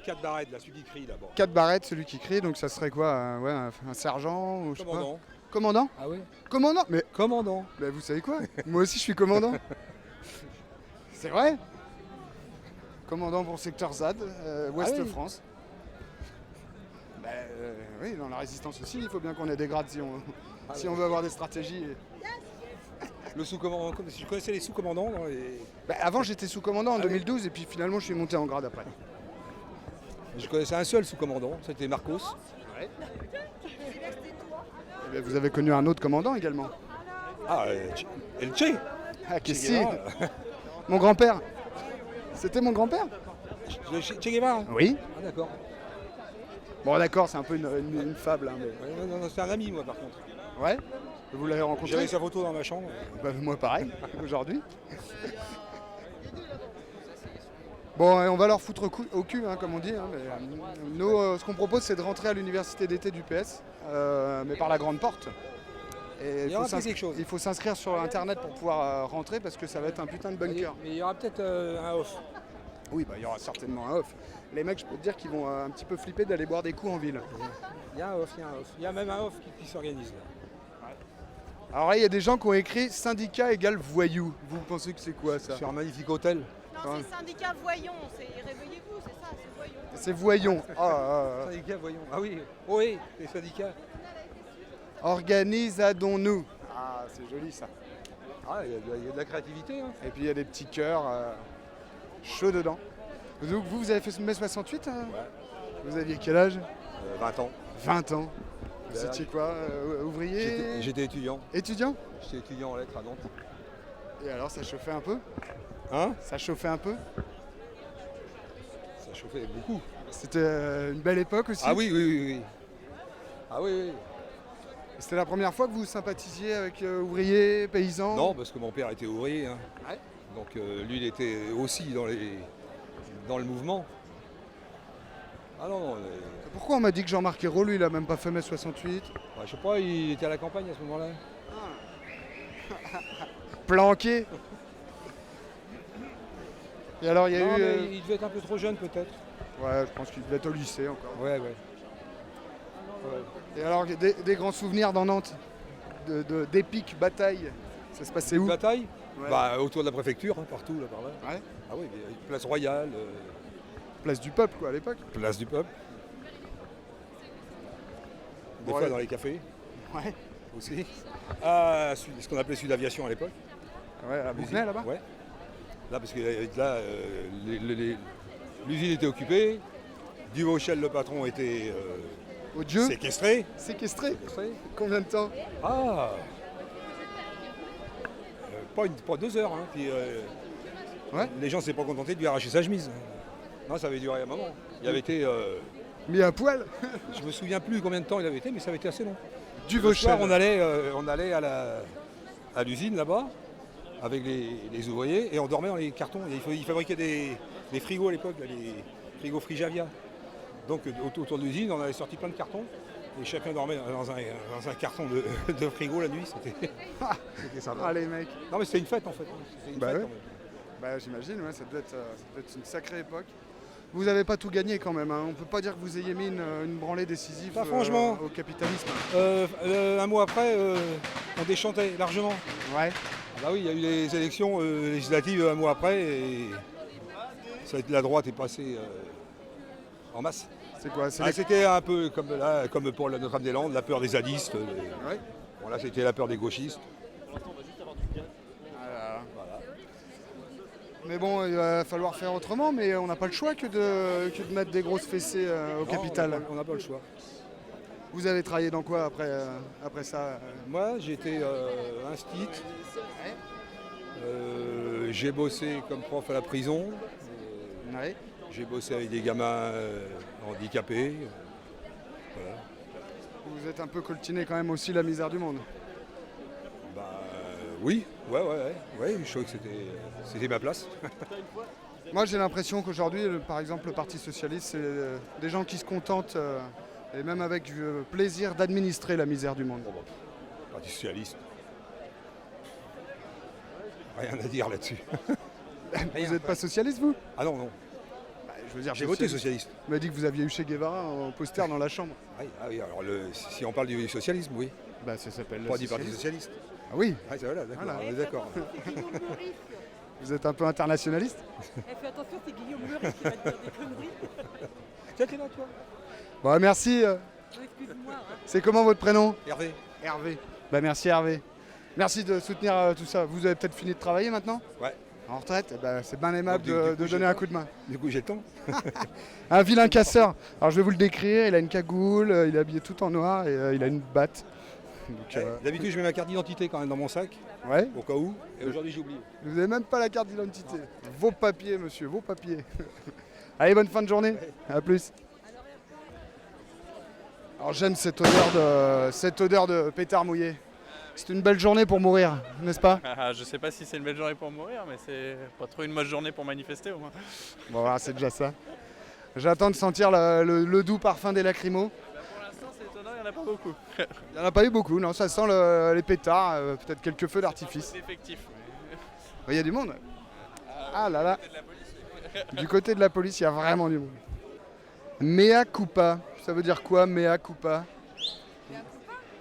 4 barrettes, là, celui qui crie d'abord. 4 barrettes, celui qui crie, donc ça serait quoi? Un sergent ou je sais pas. Commandant. Commandant? Ah oui. Commandant? Mais commandant. Bah vous savez quoi? Moi aussi je suis commandant. C'est vrai? Commandant pour secteur ZAD, Ouest France. Bah, oui, dans la résistance aussi, il faut bien qu'on ait des grades si on veut avoir des stratégies. Le sous-commandant, je connaissais les sous-commandants dans les... Bah, avant j'étais sous-commandant en 2012 et puis finalement je suis monté en grade après. Je connaissais un seul sous-commandant, c'était Marcos. Ouais. Et bien, vous avez connu un autre commandant également? Ah, El Che. Ah, qu'est-ce que mon grand-père. C'était mon grand-père? Che Guevara? Oui. Ah d'accord. Bon d'accord, c'est un peu une fable. Hein, mais... ouais, non, c'est un ami moi par contre. Ouais? Vous l'avez rencontré? J'avais sa photo dans ma chambre. Bah, moi pareil, aujourd'hui. Bon, on va leur foutre au cul, hein, comme on dit. Hein, mais, nous, ce qu'on propose, c'est de rentrer à l'université d'été du PS, mais par la grande porte. Et il faut s'inscrire sur Internet pour pouvoir rentrer, parce que ça va être un putain de bunker. Mais il y aura peut-être un off. Oui, bah il y aura certainement un off. Les mecs, je peux te dire qu'ils vont un petit peu flipper d'aller boire des coups en ville. Il y a un off, il y a un off. Il y a même un off qui s'organise là. Alors là, il y a des gens qui ont écrit syndicat égale voyou. Vous pensez que c'est quoi ça? Sur un magnifique hôtel. Non, c'est syndicat voyons, c'est réveillez-vous, c'est ça, c'est voyons. C'est voyons. Syndicat, voyons. Ah oui, oui, les syndicats. Organisadons-nous. Ah, c'est joli ça. Ah, il y a de la créativité. Hein. Et puis il y a des petits cœurs chauds dedans. Donc vous avez fait ce mai 68 hein? Ouais. Vous aviez quel âge? 20 ans. 20 ans. Vous étiez quoi? Ouvrier? J'étais étudiant. Étudiant? J'étais étudiant en lettres à Nantes. Et alors ça chauffait un peu? Hein? Ça chauffait un peu? Ça chauffait beaucoup. C'était une belle époque aussi? Ah oui, oui, oui, oui. Ah oui, oui. C'était la première fois que vous sympathisiez avec ouvriers, paysans? Non, parce que mon père était ouvrier. Hein. Ouais. Donc lui, il était aussi dans le mouvement. Ah non, non. Pourquoi on m'a dit que Jean-Marc Ayrault, lui, il a même pas fait mai 68? Bah, je sais pas, il était à la campagne à ce moment-là. Planqué. Et alors, il y a eu... mais il devait être un peu trop jeune, peut-être. Ouais, je pense qu'il devait être au lycée encore. Ouais, ouais. Et alors, des grands souvenirs dans Nantes? D'épiques batailles? Ça se passait où? Bataille? Ouais. Bah, autour de la préfecture, hein, partout, là, par là. Ouais. Ah oui, place Royale. Place du peuple, quoi, à l'époque? Place du peuple. Des fois dans les cafés. Ouais. Aussi. Ah, ce qu'on appelait Sud Aviation à l'époque. Ouais, à Bougnay, là-bas? Ouais. Là, parce que là, l'usine était occupée. Duvauchel, le patron, était Odieux. séquestré. Séquestré? Combien de temps? Ah pas 2 heures. Hein. Puis, ouais. Les gens ne s'étaient pas contentés de lui arracher sa chemise. Non, ça avait duré un moment. Il avait été... mis à poil. Je me souviens plus combien de temps il avait été, mais ça avait été assez long. Duvauchel. Le soir, on allait à l'usine là-bas, avec les ouvriers, et on dormait dans les cartons. Ils fabriquaient des frigos à l'époque, les frigos Frigavia. Donc autour de l'usine, on avait sorti plein de cartons, et chacun dormait dans un carton de frigo la nuit. C'était sympa. Ah les mecs. Non mais c'était une fête en fait. C'était une fête, ouais. quand même. Bah j'imagine, ouais, ça devait être une sacrée époque. Vous n'avez pas tout gagné quand même, hein. On ne peut pas dire que vous ayez mis une branlée décisive Pas franchement. au capitalisme. Un mois après, on déchantait largement. Ouais. Ah bah oui, il y a eu les élections législatives un mois après et la droite est passée en masse. C'est quoi? C'était un peu comme pour la Notre-Dame-des-Landes, la peur des zadistes. Ouais. Bon, là, c'était la peur des gauchistes. Voilà. Mais bon, il va falloir faire autrement, mais on n'a pas le choix que de mettre des grosses fessées au capital. On n'a pas le choix. Vous avez travaillé dans quoi après ça? Moi, j'ai été instit. J'ai bossé comme prof à la prison. Ouais. J'ai bossé avec des gamins handicapés. Voilà. Vous êtes un peu coltiné quand même aussi la misère du monde. Bah oui, ouais, je trouvais que c'était ma place. Moi j'ai l'impression qu'aujourd'hui, par exemple, le Parti Socialiste, c'est des gens qui se contentent, et même avec plaisir, d'administrer la misère du monde. Parti Socialiste. Rien à dire là-dessus. Vous n'êtes pas socialiste, vous? Ah non, non. Bah, je veux dire, j'ai voté socialiste. On m'a dit que vous aviez eu Che Guevara en poster dans la chambre. Ah oui, alors si on parle du socialisme, oui. Bah ça s'appelle pas du Parti Socialiste. Ah oui. Ah voilà, d'accord, Voilà. on est d'accord. Vous êtes un peu internationaliste? Fais attention, c'est Guillaume Meurice qui va te dire des conneries. Tiens, t'es là, toi. Bon, merci. Excuse-moi. Hein. C'est comment votre prénom? Hervé. Hervé. Bah merci Hervé. Merci de soutenir tout ça. Vous avez peut-être fini de travailler maintenant? Ouais. En retraite? Eh ben, c'est bien aimable Du coup, de donner un coup de main. Du coup, j'ai le temps. Un vilain casseur. Alors je vais vous le décrire. Il a une cagoule, il est habillé tout en noir et il a une batte. Donc, D'habitude, je mets ma carte d'identité quand même dans mon sac. Ouais. Au cas où. Et aujourd'hui, j'ai oublié. Vous n'avez même pas la carte d'identité. Vos papiers, monsieur, vos papiers. Allez, bonne fin de journée. À plus. Alors j'aime cette odeur de pétard mouillé. C'est une belle journée pour mourir, n'est-ce pas? Je sais pas si c'est une belle journée pour mourir, mais c'est pas trop une mauvaise journée pour manifester au moins. Bon voilà, c'est déjà ça. J'attends de sentir le doux parfum des lacrymos. Pour l'instant, c'est étonnant, il n'y en a pas beaucoup. Il n'y en a pas eu beaucoup, non, ça sent les pétards, peut-être quelques feux d'artifice. C'est effectif. Il y a du monde. Ah là là. Du côté de la police, il y a vraiment du monde. Mea culpa, ça veut dire quoi, mea culpa?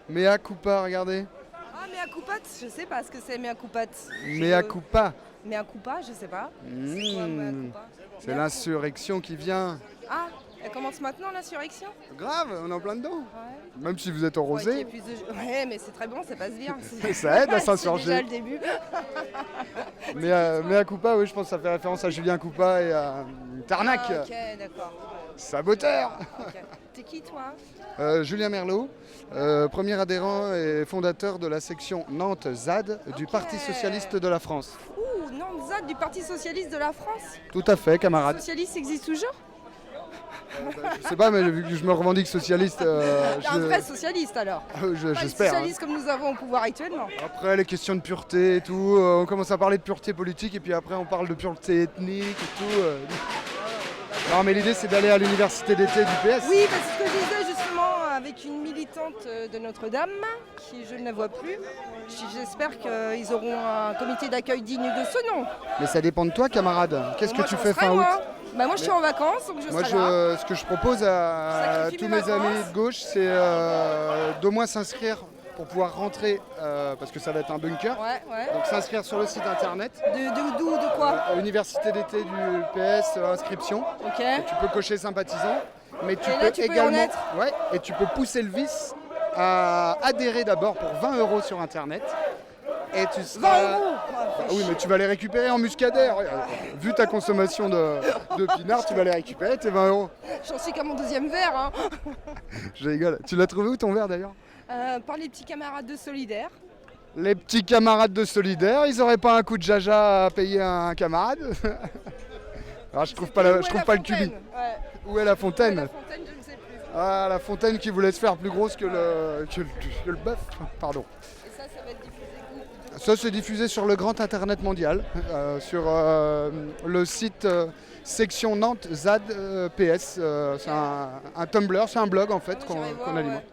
Mea culpa, regardez. Ah, mea culpa, je sais pas ce que c'est mea culpa. Mea culpa. Mea culpa, je sais pas. C'est quoi mea culpa? C'est l'insurrection qui vient. Ah, elle commence maintenant l'insurrection? Grave, on est en plein dedans. Ouais. Même si vous êtes en rosé. Ouais, mais c'est très bon, ça passe bien. Ça aide à s'insurger. C'est déjà le début. Mea culpa, oui, je pense que ça fait référence à Julien Coupa et à Tarnac. Ah, ok, d'accord. Saboteur. Okay. T'es qui, toi? Julien Merlot, premier adhérent et fondateur de la section Nantes ZAD du Parti Socialiste de la France. Ouh, Nantes ZAD du Parti Socialiste de la France? Tout à fait, camarade. Le socialiste existe toujours? Je sais pas, mais vu que je me revendique socialiste... Un vrai socialiste alors? J'espère. Socialiste comme nous avons au pouvoir actuellement. Après, les questions de pureté et tout, on commence à parler de pureté politique et puis après on parle de pureté ethnique et tout. Non, mais l'idée c'est d'aller à l'université d'été du PS. Oui, parce que ce que je disais justement avec une militante de Notre-Dame, qui je ne la vois plus, j'espère qu'ils auront un comité d'accueil digne de ce nom. Mais ça dépend de toi, camarade. Qu'est-ce que tu fais fin août? Bah moi je suis en vacances, donc je serai là. Ce que je propose à tous mes amis de gauche, c'est d'au moins s'inscrire pour pouvoir rentrer, parce que ça va être un bunker. Ouais. Donc s'inscrire sur le site internet. D'où, de quoi? Université d'été du PS, inscription. Ok. Et tu peux cocher sympathisant, mais tu Et peux là, tu peux également, en être. ouais, et tu peux pousser le vice à adhérer d'abord pour 20 € sur internet. Et tu seras... 20 €. Bah oui, mais tu vas les récupérer en muscadaire. Vu ta consommation de pinard, tu vas les récupérer, tes 20 €. J'en suis qu'à mon deuxième verre. Hein. Je rigole. Tu l'as trouvé où ton verre d'ailleurs? Par les petits camarades de Solidaire. Les petits camarades de Solidaire, ils auraient pas un coup de jaja à payer un camarade? Alors, je trouve pas le cubi. Ouais. Où est la fontaine? La fontaine, je ne sais plus. Ah, la fontaine qui voulait se faire plus grosse que le bœuf. Pardon. Et ça va être diffusé où? Ça, c'est diffusé sur le grand internet mondial, sur le site section Nantes ZAD PS. C'est un Tumblr, c'est un blog en fait qu'on alimente.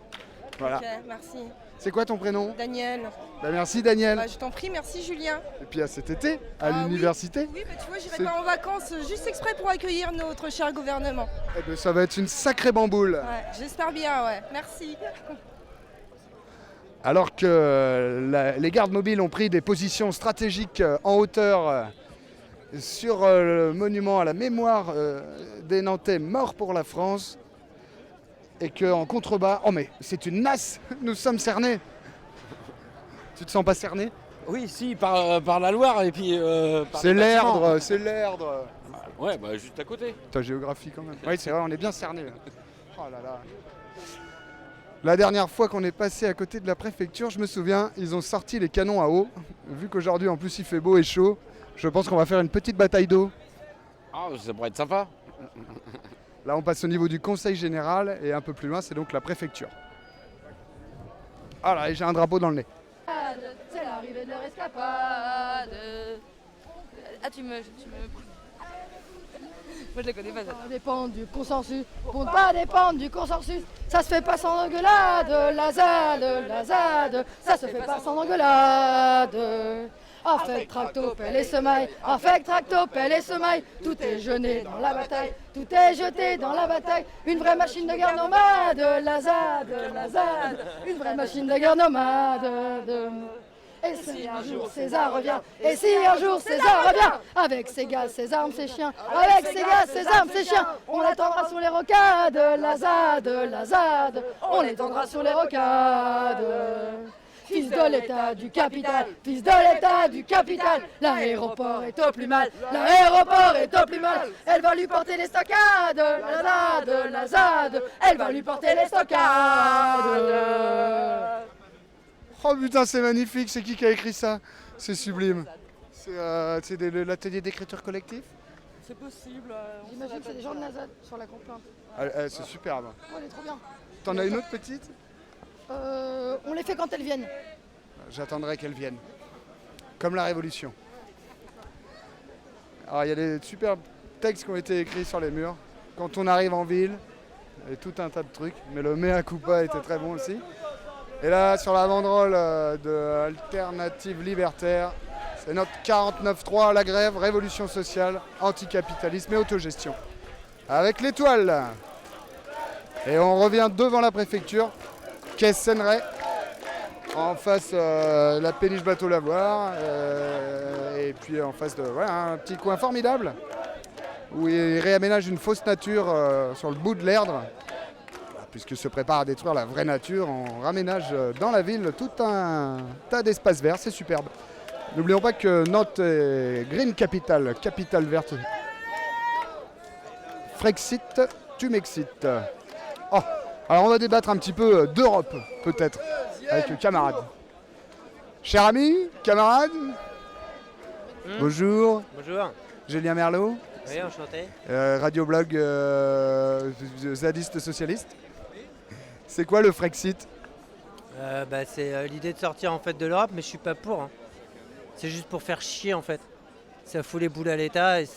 Voilà. Ok, merci. C'est quoi ton prénom? Daniel. Bah, merci Daniel. Bah, je t'en prie, merci Julien. Et puis à cet été, à l'université. Oui, bah, tu vois, j'irai pas en vacances juste exprès pour accueillir notre cher gouvernement. Eh ben, ça va être une sacrée bamboule. Ouais, j'espère bien, ouais. Merci. Alors que les gardes mobiles ont pris des positions stratégiques en hauteur sur le monument à la mémoire des Nantais morts pour la France, et qu'en contrebas, oh mais c'est une nasse, nous sommes cernés. Tu te sens pas cerné? Oui, si, par la Loire et puis... c'est l'Erdre, c'est l'Erdre. Ouais, bah juste à côté. Ta géographie quand même. Oui, c'est vrai, on est bien cernés. Oh là là. La dernière fois qu'on est passé à côté de la préfecture, je me souviens, ils ont sorti les canons à eau. Vu qu'aujourd'hui en plus il fait beau et chaud, je pense qu'on va faire une petite bataille d'eau. Ah, ça pourrait être sympa. Là on passe au niveau du conseil général et un peu plus loin c'est donc la préfecture. Ah là, j'ai un drapeau dans le nez. C'est l'arrivée de leur escapade. Ah, tu me... Moi je la connais pas ça. Ça dépend du consensus. Pour ne pas dépendre du consensus, ça se fait pas sans engueulade. La ZAD, ça se fait pas sans engueulade. Affect, tracto, pelle et semaille. Affect, tracto, pelle et semaille. Tout est jeté dans la bataille. Tout est jeté dans la bataille. Une vraie machine de guerre nomade. La ZAD. Une vraie machine de guerre nomade. Et si un jour César revient, et si un jour César revient, avec ses gaz, ses armes, ses chiens, avec ses gaz, ses armes, ses chiens, on l'attendra sur les rocades, la ZAD, on l'attendra sur les rocades. Fils de l'État du capital, fils de l'État du capital, l'aéroport est au plus mal, l'aéroport est au plus mal, elle va lui porter les stockades, la ZAD, elle va lui porter les stockades. Oh putain, c'est magnifique, c'est qui a écrit ça? C'est sublime. C'est l'atelier d'écriture collective? C'est possible. J'imagine que c'est des gens de la ZAD sur la complainte. C'est superbe. Oh, elle est trop bien. T'en as une autre petite? On les fait quand elles viennent. J'attendrai qu'elles viennent. Comme la Révolution. Alors il y a des superbes textes qui ont été écrits sur les murs. Quand on arrive en ville, et tout un tas de trucs. Mais le mea culpa était très bon aussi. Et là, sur la banderole de Alternative Libertaire, C'est notre 49.3, la grève, révolution sociale, anticapitalisme et autogestion. Avec l'étoile. Et on revient devant la préfecture, quai Seine-Ray. En face, la péniche Bateau-Lavoir. Et puis en face de un petit coin formidable où ils réaménagent une fausse nature sur le bout de l'Erdre. Puisqu'ils se préparent à détruire la vraie nature, on raménage dans la ville tout un tas d'espaces verts, c'est superbe. N'oublions pas que Nantes est Green Capital, capitale verte. Frexit, tu m'excites. Oh, alors on va débattre un petit peu d'Europe, peut-être, avec le camarade. Cher ami, camarade, bonjour. Bonjour. Julien Merlot. Oui, enchanté. Radioblog zadiste socialiste. C'est quoi le Frexit? C'est l'idée de sortir en fait de l'Europe, mais je suis pas pour. Hein. C'est juste pour faire chier en fait. Ça fout les boules à l'État. Et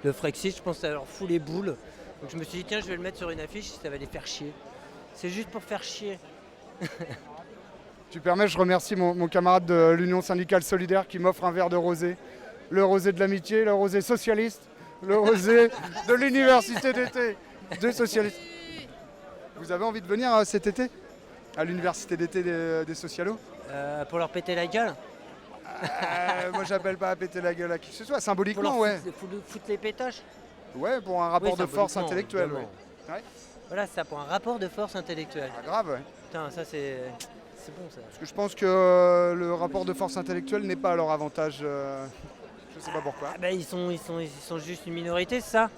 le Frexit, je pense que ça leur fout les boules. Donc je me suis dit tiens, je vais le mettre sur une affiche, ça va les faire chier. C'est juste pour faire chier. Tu permets, je remercie mon camarade de l'Union syndicale solidaire qui m'offre un verre de rosé. Le rosé de l'amitié, le rosé socialiste, le rosé de l'université d'été des socialistes. Vous avez envie de venir cet été à l'université d'été des socialos? Pour leur péter la gueule. Moi j'appelle pas à péter la gueule à qui que ce soit, symboliquement ouais. Pour foutre les pétoches. Ouais, pour un rapport de force intellectuelle. Ouais. Voilà, ça pour un rapport de force intellectuelle. Ah, grave, ouais. Putain, ça c'est bon ça. Parce que je pense que le rapport de force intellectuelle n'est pas à leur avantage. Je sais pas pourquoi. Ils sont juste une minorité, c'est ça.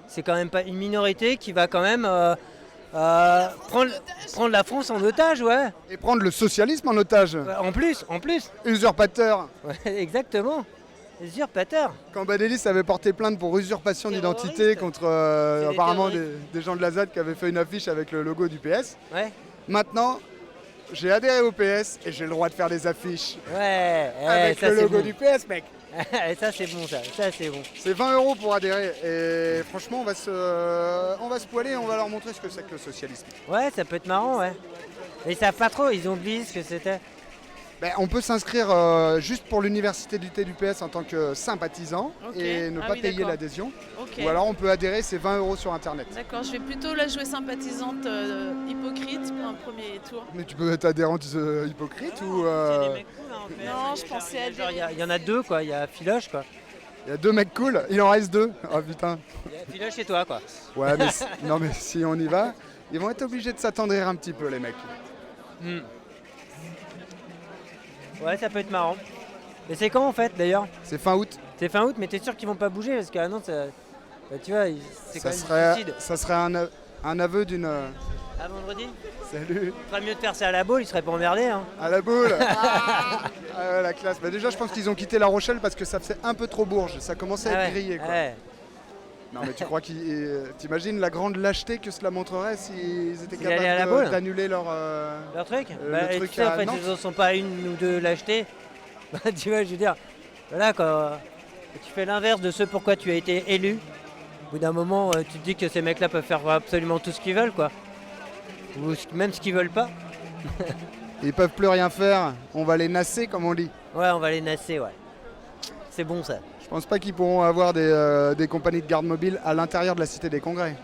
C'est quand même pas une minorité qui va quand même prendre la France en otage, ouais. Et prendre le socialisme en otage. En plus. Usurpateur. Ouais, exactement. Usurpateur. Quand Badelis avait porté plainte pour usurpation d'identité contre apparemment des gens de la ZAD qui avaient fait une affiche avec le logo du PS. Ouais. Maintenant, j'ai adhéré au PS et j'ai le droit de faire des affiches. Ouais. Avec ça, le logo bon. du PS, mec. Ça c'est bon ça c'est bon. C'est 20 € pour adhérer et franchement on va se poiler et on va leur montrer ce que c'est que le socialisme. Ouais, ça peut être marrant, ouais. Mais ils savent pas trop, ils ont oublié ce que c'était. On peut s'inscrire juste pour l'université du PS en tant que sympathisant et ne pas payer l'adhésion. Ou alors on peut adhérer, c'est 20 € sur internet. D'accord, je vais plutôt la jouer sympathisante hypocrite pour un premier tour. Mais tu peux être adhérente hypocrite ou... C'est des mecs cool, hein, en fait. Non, je pensais à genre, il y en a deux quoi, il y a Filoche quoi. Il y a deux mecs cool, il en reste deux. Oh putain. Il y a Filoche et toi quoi. Ouais mais non mais si on y va, ils vont être obligés de s'attendrir un petit peu les mecs. Ouais, ça peut être marrant. Mais c'est quand en fait d'ailleurs? C'est fin août. C'est fin août, mais t'es sûr qu'ils vont pas bouger parce qu'à Nantes, tu vois, c'est quand même suicide. Ça serait un aveu d'une... À vendredi? Salut. Il ferait mieux de faire ça à la boule, ils seraient pas emmerdés. Hein. À la boule. Ouais, la classe. Déjà, je pense qu'ils ont quitté La Rochelle parce que ça faisait un peu trop Bourges. Ça commençait à être grillé. Quoi. Ouais. Non, mais tu crois t'imagines la grande lâcheté que cela montrerait s'ils étaient allaient à la capables boule d'annuler leur truc le truc tu sais, en fait, Nantes. ils ne sont pas une ou deux lâchetés. Tu vois, je veux dire, voilà, quand tu fais l'inverse de ce pourquoi tu as été élu, au bout d'un moment, tu te dis que ces mecs-là peuvent faire absolument tout ce qu'ils veulent, quoi. Ou même ce qu'ils veulent pas. Ils peuvent plus rien faire, on va les nasser comme on dit. Ouais, on va les nasser, ouais. C'est bon ça. Je pense pas qu'ils pourront avoir des compagnies de garde mobile à l'intérieur de la Cité des Congrès.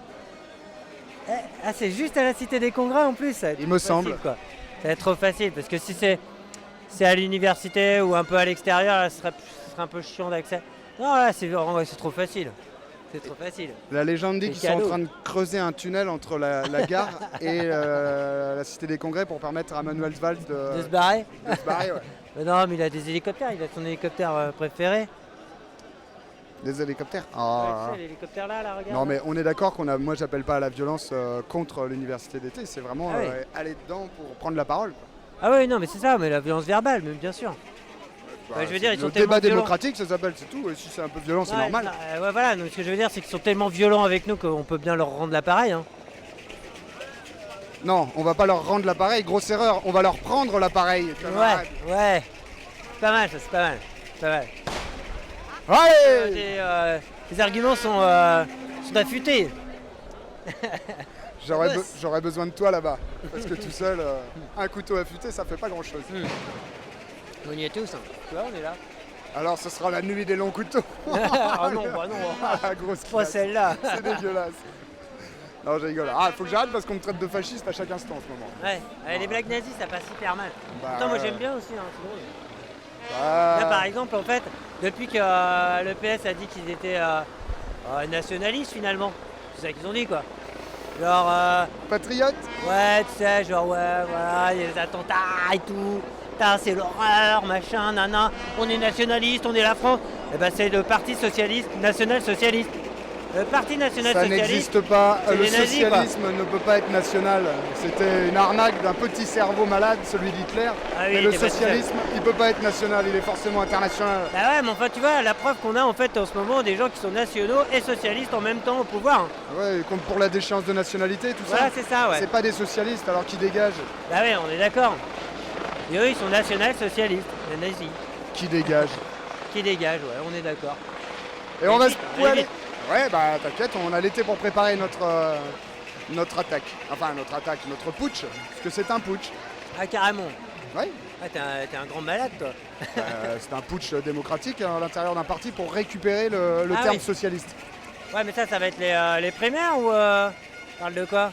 Ah, c'est juste à la Cité des Congrès en plus, ça. Il me semble. Quoi. Ça va être trop facile, parce que si c'est à l'université ou un peu à l'extérieur, là, ce serait un peu chiant d'accès. Non, là, c'est trop facile. C'est trop facile. La légende dit qu'ils sont en train de creuser un tunnel entre la gare et la Cité des Congrès pour permettre à Manuel Valls de se barrer. De se barrer, ouais. Non, mais il a des hélicoptères, il a son hélicoptère préféré. Des hélicoptères Ouais, l'hélicoptère là, regarde. Non, mais on est d'accord moi j'appelle pas à la violence contre l'université d'été, c'est vraiment aller dedans pour prendre la parole. Quoi. Ah oui, non, mais c'est ça, mais la violence verbale, mais bien sûr. Je veux dire, ils sont le tellement débat violents. démocratique, ça s'appelle, c'est tout. Et si c'est un peu violent, c'est normal. Ouais, voilà, donc ce que je veux dire, c'est qu'ils sont tellement violents avec nous qu'on peut bien leur rendre l'appareil. Hein. Non, on va pas leur rendre l'appareil, grosse erreur, on va leur prendre l'appareil. Ouais. C'est pas mal, ça, c'est pas mal. C'est pas mal. Allez les arguments sont affûtés. J'aurais besoin de toi là-bas. Parce que tout seul, un couteau affûté, ça fait pas grand-chose. On y est tous, hein. Tu vois, on est là. Alors ce sera la nuit des longs couteaux. Ah non, bah non. Ah, grosse Pas classe. celle-là. C'est dégueulasse. Non, je rigole. Ah, faut que j'arrête parce qu'on me traite de fasciste à chaque instant en ce moment. Ouais, les blagues nazies, ça passe hyper mal. Bah, Pourtant, moi j'aime bien aussi, hein, c'est drôle. Ah. Là, par exemple, en fait, depuis que le PS a dit qu'ils étaient nationalistes finalement, c'est ça qu'ils ont dit quoi. Genre. Patriote. Ouais, tu sais, genre, ouais, voilà, il y a les attentats et tout. Putain, c'est l'horreur, machin, nana. On est nationaliste, on est la France. Et ben, c'est le Parti Socialiste, National Socialiste. Le Parti National Ça Socialiste. n'existe pas. c'est Le les nazis, quoi. socialisme ne peut pas être national. C'était une arnaque d'un petit cerveau malade, celui d'Hitler. Ah oui, Mais il le était pas socialisme, il peut pas être national, il est forcément international. Bah ouais, mais enfin, tu vois, la preuve qu'on a en fait en ce moment des gens qui sont nationaux et socialistes en même temps au pouvoir. Ouais, comme pour la déchéance de nationalité, tout ça. Voilà, c'est ça, ouais. C'est pas des socialistes, alors qu'ils dégagent. Bah ouais, on est d'accord. Et eux, ils sont national-socialistes, les nazis. Qui dégagent. Qui dégagent, ouais, on est d'accord. Et on va se vite, poiler. vite. Ouais, bah t'inquiète, on a l'été pour préparer notre attaque. Enfin, notre putsch, parce que c'est un putsch. Ah, carrément. Ouais. Ah, t'es un grand malade, toi. C'est un putsch démocratique à l'intérieur d'un parti pour récupérer le Ah terme oui. socialiste. Ouais, mais ça va être les primaires ou parle de quoi?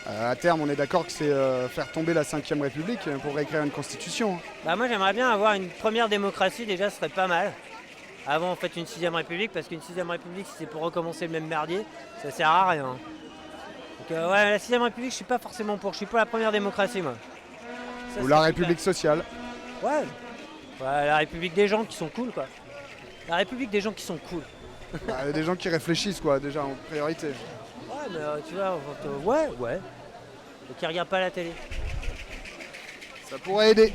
À terme, on est d'accord que c'est faire tomber la 5ème République pour réécrire une constitution. Bah moi, j'aimerais bien avoir une première démocratie, déjà, ce serait pas mal. Avant, en fait, une 6ème République, parce qu'une 6ème République, si c'est pour recommencer le même merdier, ça sert à rien. Donc ouais, la 6ème République, je suis pas forcément pour. Je suis pour la première démocratie, moi. Ça, Ou c'est la super. République sociale. Ouais. Ouais, la République des gens qui sont cool, quoi. La République des gens qui sont cool. Bah, il y a des gens qui réfléchissent, quoi, déjà en priorité. Ouais, mais tu vois, ouais. Et qui regardent pas la télé. Ça pourrait aider.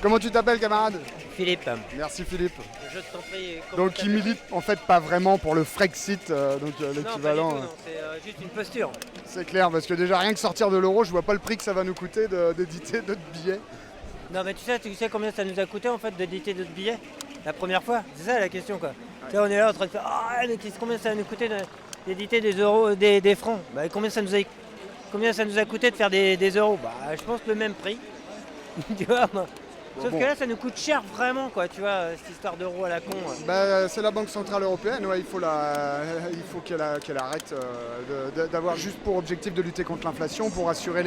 Comment tu t'appelles, camarade? Philippe. Merci, Philippe. Je t'en prie. comment Donc, il t'appelles milite en fait pas vraiment pour le Frexit, donc l'équivalent. Non, pas du tout, non, c'est juste une posture. C'est clair, parce que déjà rien que sortir de l'euro, je vois pas le prix que ça va nous coûter d'éditer d'autres billets. Non, mais tu sais combien ça nous a coûté en fait d'éditer d'autres billets la première fois? C'est ça la question, quoi. Tu sais, on est là en train de faire ah, mais combien ça va nous coûter d'éditer des euros, des francs? Bah, combien ça nous a coûté de faire des euros? Bah, je pense que le même prix. Tu vois, moi. Sauf que là, ça nous coûte cher vraiment, quoi, tu vois, cette histoire d'euros à la con. Bah, c'est la Banque Centrale Européenne, ouais, il faut qu'elle arrête d'avoir juste pour objectif de lutter contre l'inflation, pour assurer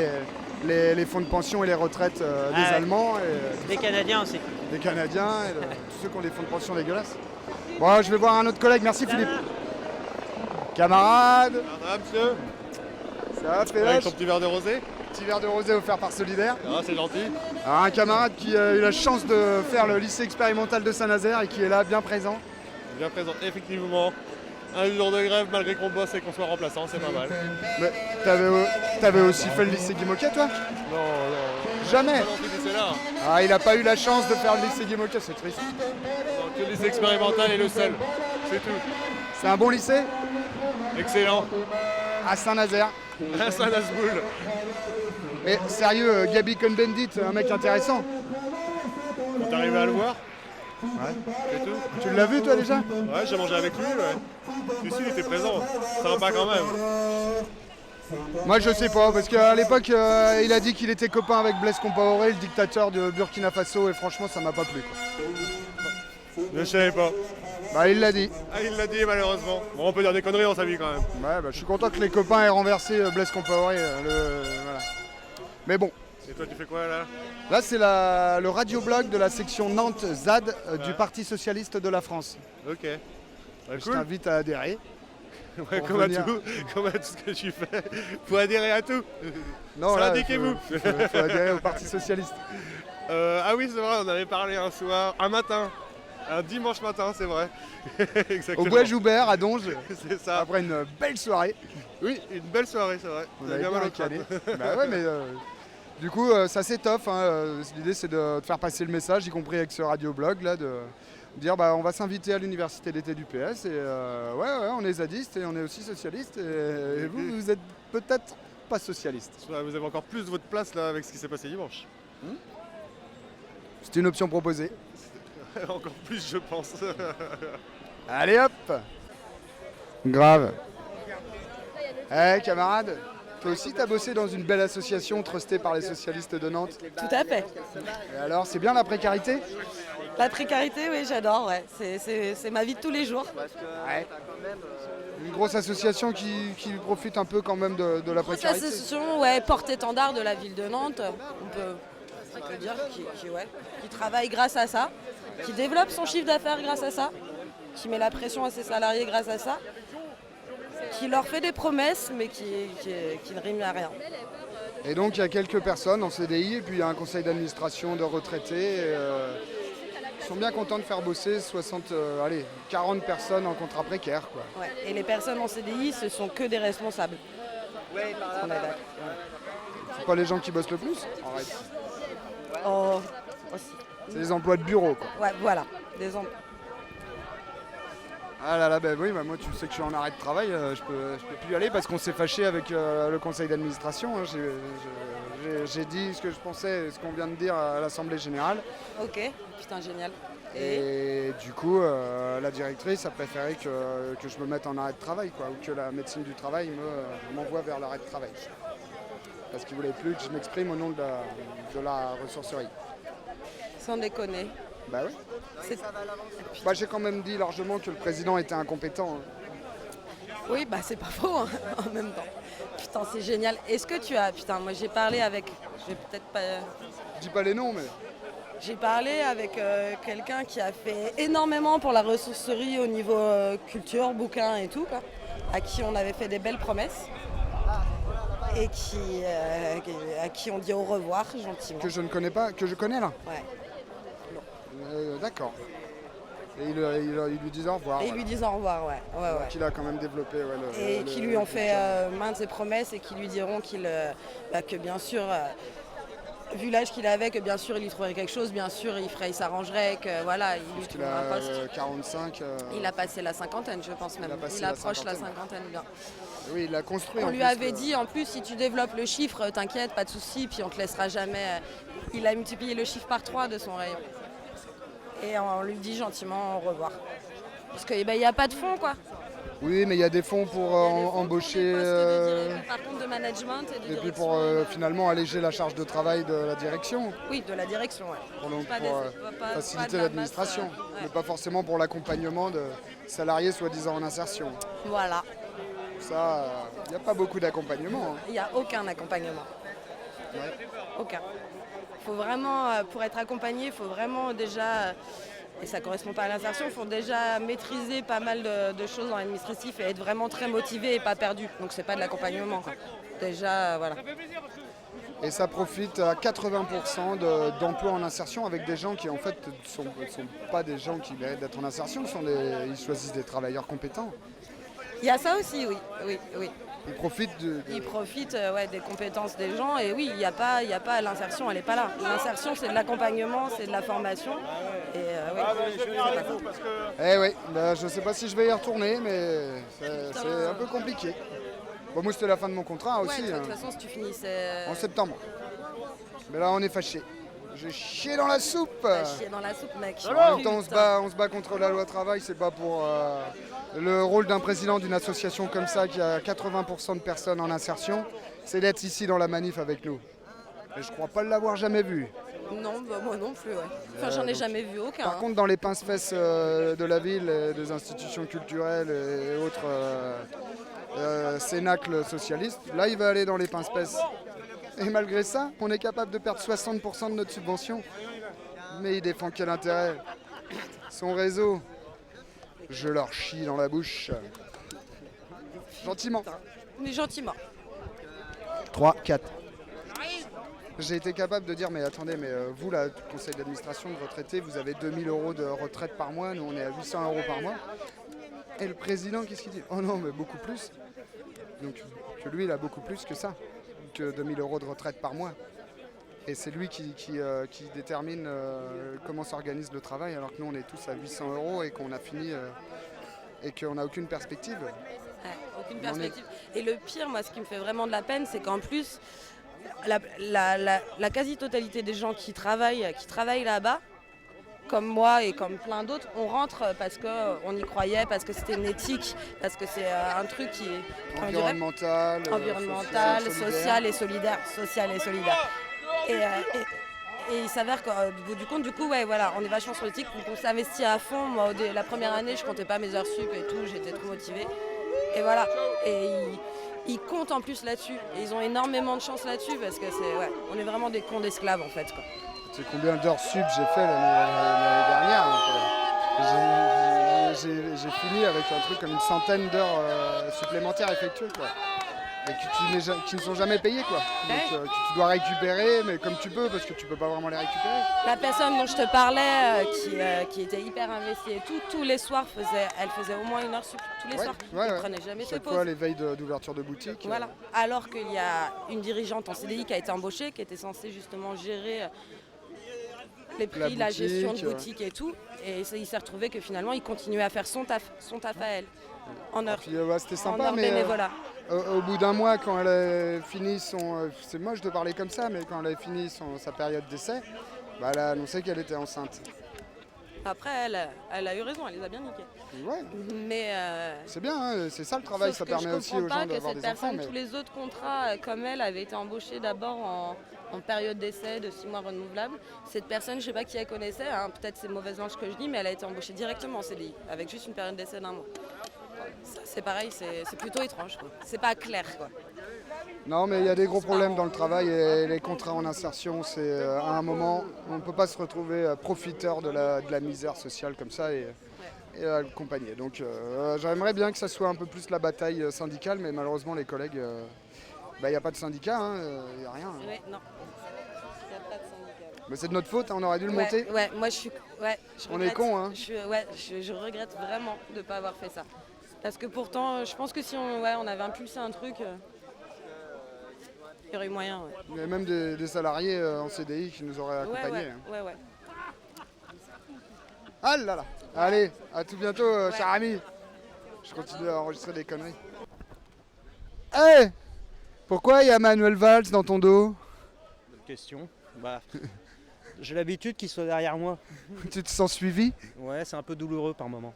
les fonds de pension et les retraites des ouais. Allemands. Des Canadiens aussi. Des Canadiens et tous ceux qui ont des fonds de pension dégueulasses. Bon, je vais voir un autre collègue, merci Philippe. Camarade. Ça va, monsieur? Ça va, Avec Péloche? ton petit verre de rosé? Petit verre de rosé offert par Solidaire. Ah, c'est gentil. Alors, un camarade qui a eu la chance de faire le lycée expérimental de Saint-Nazaire et qui est là, bien présent. Bien présent, effectivement. Un jour de grève, malgré qu'on bosse et qu'on soit remplaçant, c'est pas mal. Mais t'avais aussi fait le lycée Guy Moquet, toi? Non. Jamais. Pas dans ce lycée-là. Ah, il a pas eu la chance de faire le lycée Guy Moquet, c'est triste. Donc, le lycée expérimental est le seul. C'est tout. C'est un bon lycée? Excellent. À Saint-Nazaire. À Saint-Nazboul. Mais sérieux, Gabi Cohn-Bendit, un mec intéressant. T'es arrivé à le voir? Ouais. C'est tout. Tu l'as vu toi déjà? Ouais, j'ai mangé avec lui, ouais. Ici, il était présent. Sympa quand même. Moi je sais pas, parce qu'à l'époque il a dit qu'il était copain avec Blaise Compaoré, le dictateur de Burkina Faso, et franchement ça m'a pas plu, quoi. Je savais pas. Bah il l'a dit. Ah, il l'a dit malheureusement. Bon, on peut dire des conneries dans sa vie quand même. Ouais, bah je suis content que les copains aient renversé Blaise Compaoré. Voilà. Mais bon. Et toi, tu fais quoi là? Là c'est le radioblog de la section Nantes ZAD du Parti Socialiste de la France. Ok. Bah, Je cool. t'invite à adhérer. Ouais, Pour comme à venir. tout, comme à tout ce que tu fais. Faut adhérer à tout. Non, là, Syndiquez-vous. faut adhérer au Parti Socialiste. Ah oui, c'est vrai, on avait parlé un soir, un matin. Un dimanche matin, c'est vrai. Exactement. Au Bois Joubert à Donge. C'est ça. Après une belle soirée. Oui, une belle soirée, c'est vrai. On Vous avait avez bien mal au crâne. calé. Bah ouais, mais du coup, ça s'étoffe. L'idée, c'est de faire passer le message, y compris avec ce radioblog là, de dire bah on va s'inviter à l'université d'été du PS et ouais, on est zadistes et on est aussi socialistes et vous êtes peut-être pas socialistes. Vous avez encore plus votre place là avec ce qui s'est passé dimanche. C'est une option proposée. Encore plus, je pense. Allez hop. Grave. Camarade, toi aussi t'as bossé dans une belle association trustée par les socialistes de Nantes. Tout à fait. Et alors, c'est bien la précarité? La précarité, oui, j'adore, ouais. C'est ma vie de tous les jours. Ouais. Une grosse association qui profite un peu quand même de la Grosse précarité. association, ouais, porte-étendard de la ville de Nantes, on peut dire, qui travaille grâce à ça, qui développe son chiffre d'affaires grâce à ça, qui met la pression à ses salariés grâce à ça, qui leur fait des promesses mais qui ne riment à rien. Et donc il y a quelques personnes en CDI et puis il y a un conseil d'administration de retraités. Ils sont bien contents de faire bosser 40 personnes en contrat précaire, quoi. Ouais. Et les personnes en CDI, ce sont que des responsables. On est d'accord. C'est pas les gens qui bossent le plus. Arrête. Oh, aussi. C'est les emplois de bureau, quoi. Ouais, voilà, des emplois. Ah là là, ben oui, moi tu sais que je suis en arrêt de travail, je peux plus y aller parce qu'on s'est fâché avec le conseil d'administration. Hein. J'ai dit ce que je pensais, ce qu'on vient de dire à l'Assemblée Générale. Ok, putain génial. Et du coup, la directrice a préféré que je me mette en arrêt de travail, quoi, ou que la médecine du travail m'envoie vers l'arrêt de travail. Parce qu'ils ne voulaient plus que je m'exprime au nom de la ressourcerie. Sans déconner. Bah oui. Bah, j'ai quand même dit largement que le président était incompétent. Hein. Oui, bah c'est pas faux hein, en même temps. Putain, c'est génial. Est-ce que tu as... Putain, moi j'ai parlé avec... Je vais peut-être pas... Je dis pas les noms, mais... J'ai parlé avec quelqu'un qui a fait énormément pour la ressourcerie au niveau culture, bouquins et tout, quoi, à qui on avait fait des belles promesses et à qui on dit au revoir gentiment. Que je ne connais pas, que je connais là. Ouais. D'accord. Et ils lui disent au revoir. Et ils lui disent au revoir, ouais. Qu'il a quand même développé. Et qui lui ont fait maintes ses promesses et qui lui diront que bien sûr... vu l'âge qu'il avait, que bien sûr il y trouverait quelque chose, bien sûr il s'arrangerait, que voilà, il lui trouverait un poste. 45. Il a passé la cinquantaine, je pense même. Il approche la cinquantaine bien. Oui, il l'a construit. On lui avait dit en plus, si tu développes le chiffre, t'inquiète, pas de souci, puis on te laissera jamais. Il a multiplié le chiffre par 3 de son rayon. Et on lui dit gentiment au revoir. Parce qu'il n'y a pas de fonds, quoi. Oui, mais il y a des fonds pour embaucher. Par contre, de management et de et puis pour finalement alléger la charge de travail de la direction. Oui, de la direction, ouais. Pour faciliter l'administration, mais pas forcément pour l'accompagnement de salariés soi-disant en insertion. Voilà. Ça, il n'y a pas beaucoup d'accompagnement. Il n'y a aucun accompagnement. Ouais. Aucun. Faut vraiment, pour être accompagné, il faut vraiment déjà... Et ça ne correspond pas à l'insertion, il faut déjà maîtriser pas mal de choses dans l'administratif et être vraiment très motivé et pas perdu. Donc c'est pas de l'accompagnement, quoi. Déjà, voilà. Et ça profite à 80% d'emplois en insertion avec des gens qui en fait ne sont pas des gens qui méritent d'être en insertion, ils choisissent des travailleurs compétents. Il y a ça aussi, oui. Ils profitent des compétences des gens et oui, il n'y a pas l'insertion, elle n'est pas là. L'insertion, c'est de l'accompagnement, c'est de la formation. Je ne sais pas si je vais y retourner, mais c'est un peu compliqué. Bon, moi, c'était la fin de mon contrat aussi. De toute façon, si tu finissais... En septembre. Mais là, on est fâchés. J'ai chié dans la soupe. T'as chié dans la soupe, mec. En même temps, on se bat contre la loi travail, c'est pas pour... Le rôle d'un président d'une association comme ça qui a 80% de personnes en insertion, c'est d'être ici dans la manif avec nous. Et je crois pas l'avoir jamais vu. Non, moi non plus, ouais. Enfin, j'en ai jamais vu aucun. Par contre, dans les pince-fesses de la ville, des institutions culturelles et autres cénacles socialistes, là, il va aller dans les pince-fesses. Et malgré ça, on est capable de perdre 60% de notre subvention. Mais il défend quel intérêt? Son réseau. Je leur chie dans la bouche. Gentiment. Mais gentiment. 3, 4. J'ai été capable de dire, mais attendez, vous, là, conseil d'administration de retraités, vous avez 2000 € de retraite par mois, nous on est à 800 € par mois. Et le président, qu'est-ce qu'il dit? Oh non, mais beaucoup plus. Donc, que lui, il a beaucoup plus que ça, que 2000 € de retraite par mois. Et c'est lui qui détermine comment s'organise le travail, alors que nous on est tous à 800 € et qu'on a fini et qu'on n'a aucune perspective. Ouais, aucune perspective. Et le pire, moi, ce qui me fait vraiment de la peine, c'est qu'en plus, la quasi-totalité des gens qui travaillent là-bas, comme moi et comme plein d'autres, on rentre parce qu'on y croyait, parce que c'était une éthique, parce que c'est un truc qui est environnemental, social et solidaire. Et il s'avère qu'au bout du compte, du coup, ouais, voilà, on est vachement sur l'éthique, donc on s'investit à fond. Moi, la première année, je comptais pas mes heures sup et tout, j'étais trop motivée. Et voilà. Et ils comptent en plus là-dessus. Et ils ont énormément de chance là-dessus parce que on est vraiment des cons d'esclaves en fait, quoi. Tu sais combien d'heures sup j'ai fait l'année dernière j'ai fini avec un truc comme une centaine d'heures supplémentaires effectuées, quoi. Et qui ne sont jamais payées, quoi. Donc que tu dois récupérer, mais comme tu peux, parce que tu peux pas vraiment les récupérer. La personne dont je te parlais, qui était hyper investie et tout, tous les soirs, elle faisait au moins une heure sup, tous les soirs. Elle prenait jamais ses Chaque pauses. fois, les veilles d'ouverture de boutique. Voilà. Alors qu'il y a une dirigeante en CDI qui a été embauchée, qui était censée justement gérer les prix, la gestion de boutique et tout. Et il s'est retrouvé que finalement, il continuait à faire son taf à elle. En heure. C'était sympa, mais au bout d'un mois, quand elle a fini c'est moche de parler comme ça, mais quand elle a fini sa période d'essai, elle a annoncé qu'elle était enceinte. Après, elle a eu raison, elle les a bien niqués. Ouais. Mais c'est bien, hein, c'est ça le travail, ça permet aussi aux gens d'avoir des enfants. Tous les autres contrats, comme elle, avaient été embauchés d'abord en période d'essai de 6 mois renouvelable. Cette personne, je ne sais pas qui elle connaissait, hein, peut-être c'est mauvaise langue que je dis, mais elle a été embauchée directement en CDI, avec juste une période d'essai d'1 mois. Ça, c'est pareil, c'est plutôt étrange, quoi. C'est pas clair, quoi. Non, mais il y a des gros problèmes dans le travail et les contrats en insertion, c'est à un moment, on ne peut pas se retrouver profiteur de la misère sociale comme ça et accompagner. Donc j'aimerais bien que ça soit un peu plus la bataille syndicale, mais malheureusement les collègues, il n'y a pas de syndicat, il n'y a rien. Hein. Ouais, non. Il n'y a pas de syndicat. Mais c'est de notre faute, hein, on aurait dû le monter. Ouais, moi je suis. Ouais, on est cons, hein. Je regrette vraiment de ne pas avoir fait ça. Parce que pourtant, je pense que si on avait impulsé un truc, il y aurait eu moyen. Ouais. Il y a même des salariés en CDI qui nous auraient accompagnés. Ouais. Ah là là. Allez, à tout bientôt, cher ami. Je continue à enregistrer des conneries. Hey, pourquoi il y a Manuel Valls dans ton dos? Bonne question. J'ai l'habitude qu'il soit derrière moi. Tu te sens suivi? Ouais, c'est un peu douloureux par moment.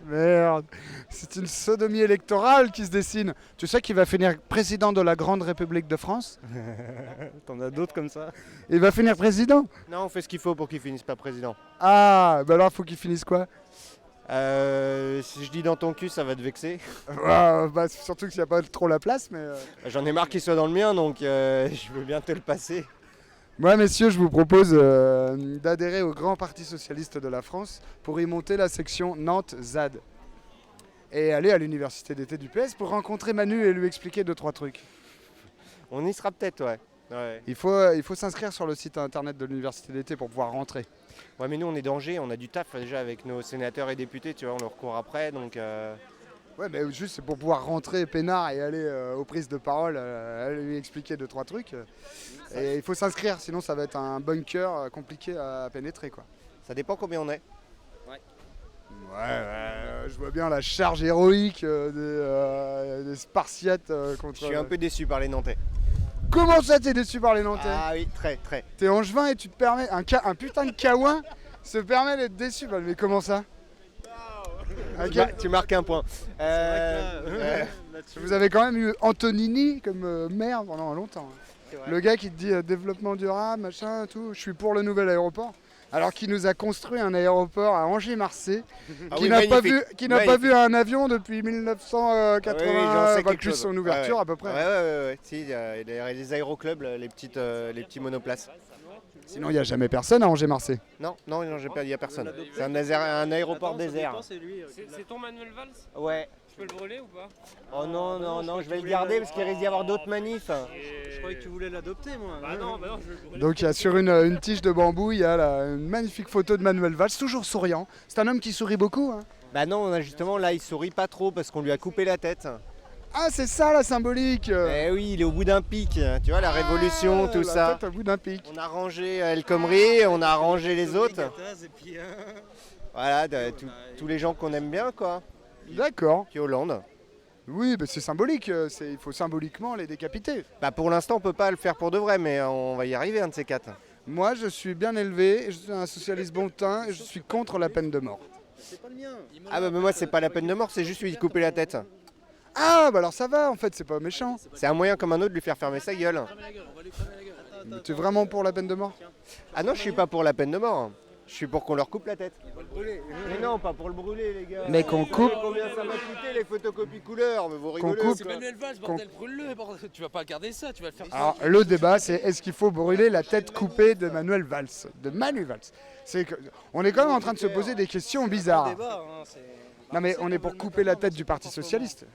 Merde, c'est une sodomie électorale qui se dessine. Tu sais qu'il va finir président de la Grande République de France? T'en as d'autres comme ça? Il va finir président? Non, on fait ce qu'il faut pour qu'il finisse pas président. Ah, bah alors faut qu'il finisse quoi? Si je dis dans ton cul, ça va te vexer. Surtout qu'il n'y a pas trop la place, mais... J'en ai marre qu'il soit dans le mien, donc je veux bien te le passer. Moi, messieurs, je vous propose d'adhérer au Grand Parti Socialiste de la France pour y monter la section Nantes-ZAD. Et aller à l'université d'été du PS pour rencontrer Manu et lui expliquer 2-3 trucs. On y sera peut-être, ouais. Il faut s'inscrire sur le site internet de l'université d'été pour pouvoir rentrer. Ouais, mais nous, on est d'Angers, on a du taf déjà avec nos sénateurs et députés, tu vois, on leur court après, donc... Ouais, mais juste c'est pour pouvoir rentrer peinard et aller aux prises de parole, lui expliquer 2-3 trucs. Et il faut s'inscrire, sinon ça va être un bunker compliqué à pénétrer, quoi. Ça dépend combien on est. Ouais, je vois bien la charge héroïque des Spartiates contre... Je suis un peu déçu par les Nantais. Comment ça, t'es déçu par les Nantais? Ah oui, très. T'es angevin et tu te permets... Un putain de Caouin se permet d'être déçu. Mais comment ça? Tu marques un point. Vous avez quand même eu Antonini comme maire pendant longtemps. Le gars qui te dit développement durable, machin, tout. Je suis pour le nouvel aéroport. Alors qu'il nous a construit un aéroport à Angers-Marseille, qui n'a pas vu un avion depuis 1980, plus son ouverture à peu près. Ouais. Si, il y a les aéroclubs, les petits monoplaces. Sinon, il n'y a jamais personne à Angers-Marseille. Non, il n'y a personne. C'est un aéroport désert. C'est ton Manuel Valls? Ouais. Je peux le brûler ou pas? Oh non, je vais le garder parce qu'il risque d'y avoir d'autres manifs. Je croyais que tu voulais l'adopter, moi. Bah non, je vais le brûler. Donc, il y a sur une tige de bambou, il y a une magnifique photo de Manuel Valls, toujours souriant. C'est un homme qui sourit beaucoup. Hein. Bah non, justement, là, il sourit pas trop parce qu'on lui a coupé la tête. Ah, c'est ça la symbolique. Eh oui, il est au bout d'un pic, tu vois, la révolution, tout ça. La tête au bout d'un pic. On a rangé El Khomri, on a rangé les autres. Voilà, tous les gens qu'on aime bien, quoi. D'accord. Puis Hollande. Oui, bah c'est symbolique, il faut symboliquement les décapiter. Bah pour l'instant, on peut pas le faire pour de vrai, mais on va y arriver, un de ces quatre. Moi, je suis bien élevé, je suis un socialiste bon teint et je suis contre la peine de mort. C'est pas le mien. Ah bah mais moi, c'est pas la peine de mort, c'est juste lui couper la tête. Ah, bah alors ça va, en fait, c'est pas méchant. C'est un moyen comme un autre de lui faire fermer sa gueule. Tu es vraiment pour la peine de mort? Ah non, je suis pas pour la peine de mort. Je suis pour qu'on leur coupe la tête. Mais non, pas pour le brûler, les gars. Mais qu'on coupe. Combien ça va coûter les photocopies couleurs? Mais vous rigolez. coupe. C'est Manuel Valls, bordel, brûle-le, bordel. Tu vas pas garder ça, tu vas le faire. Alors, le débat, c'est est-ce qu'il faut brûler la tête coupée de Manuel Valls? De Manu Valls. On est quand même en train de se poser des questions bizarres. Non, mais on est pour couper la tête du Parti Socialiste.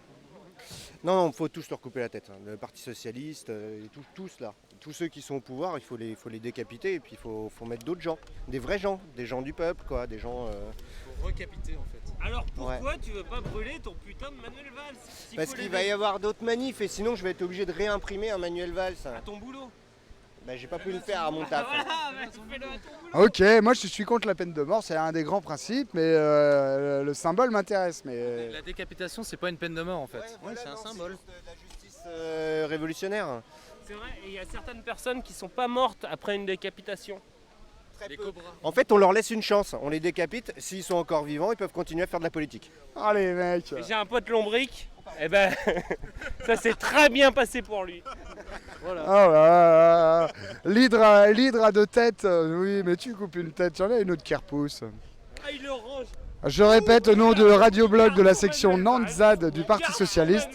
Non, il faut tous leur couper la tête. Le Parti Socialiste, et tous là. Tous ceux qui sont au pouvoir, il faut les décapiter et puis il faut mettre d'autres gens. Des vrais gens, des gens du peuple, quoi. Des gens. Faut recapiter en fait. Alors pourquoi tu veux pas brûler ton putain de Manuel Valls? Parce qu'il va y avoir d'autres manifs et sinon je vais être obligé de réimprimer un Manuel Valls. À ton boulot. Bah, j'ai pas pu le faire à mon taf. Ok, moi je suis contre la peine de mort, c'est un des grands principes, mais le symbole m'intéresse. Mais La décapitation, c'est pas une peine de mort en fait. Ouais, c'est un symbole. La justice révolutionnaire. C'est vrai, et il y a certaines personnes qui sont pas mortes après une décapitation. Les cobras. En fait, on leur laisse une chance. On les décapite. S'ils sont encore vivants, ils peuvent continuer à faire de la politique. Allez, mec. J'ai un pote lombric, et ben ça s'est très bien passé pour lui. Voilà. Oh là là, l'hydre a deux têtes. Oui, mais tu coupes une tête, j'en ai une autre qui repousse. Ah, il le range. Je répète au nom de Radio-Blog de la section Nantes-ZAD du Parti Socialiste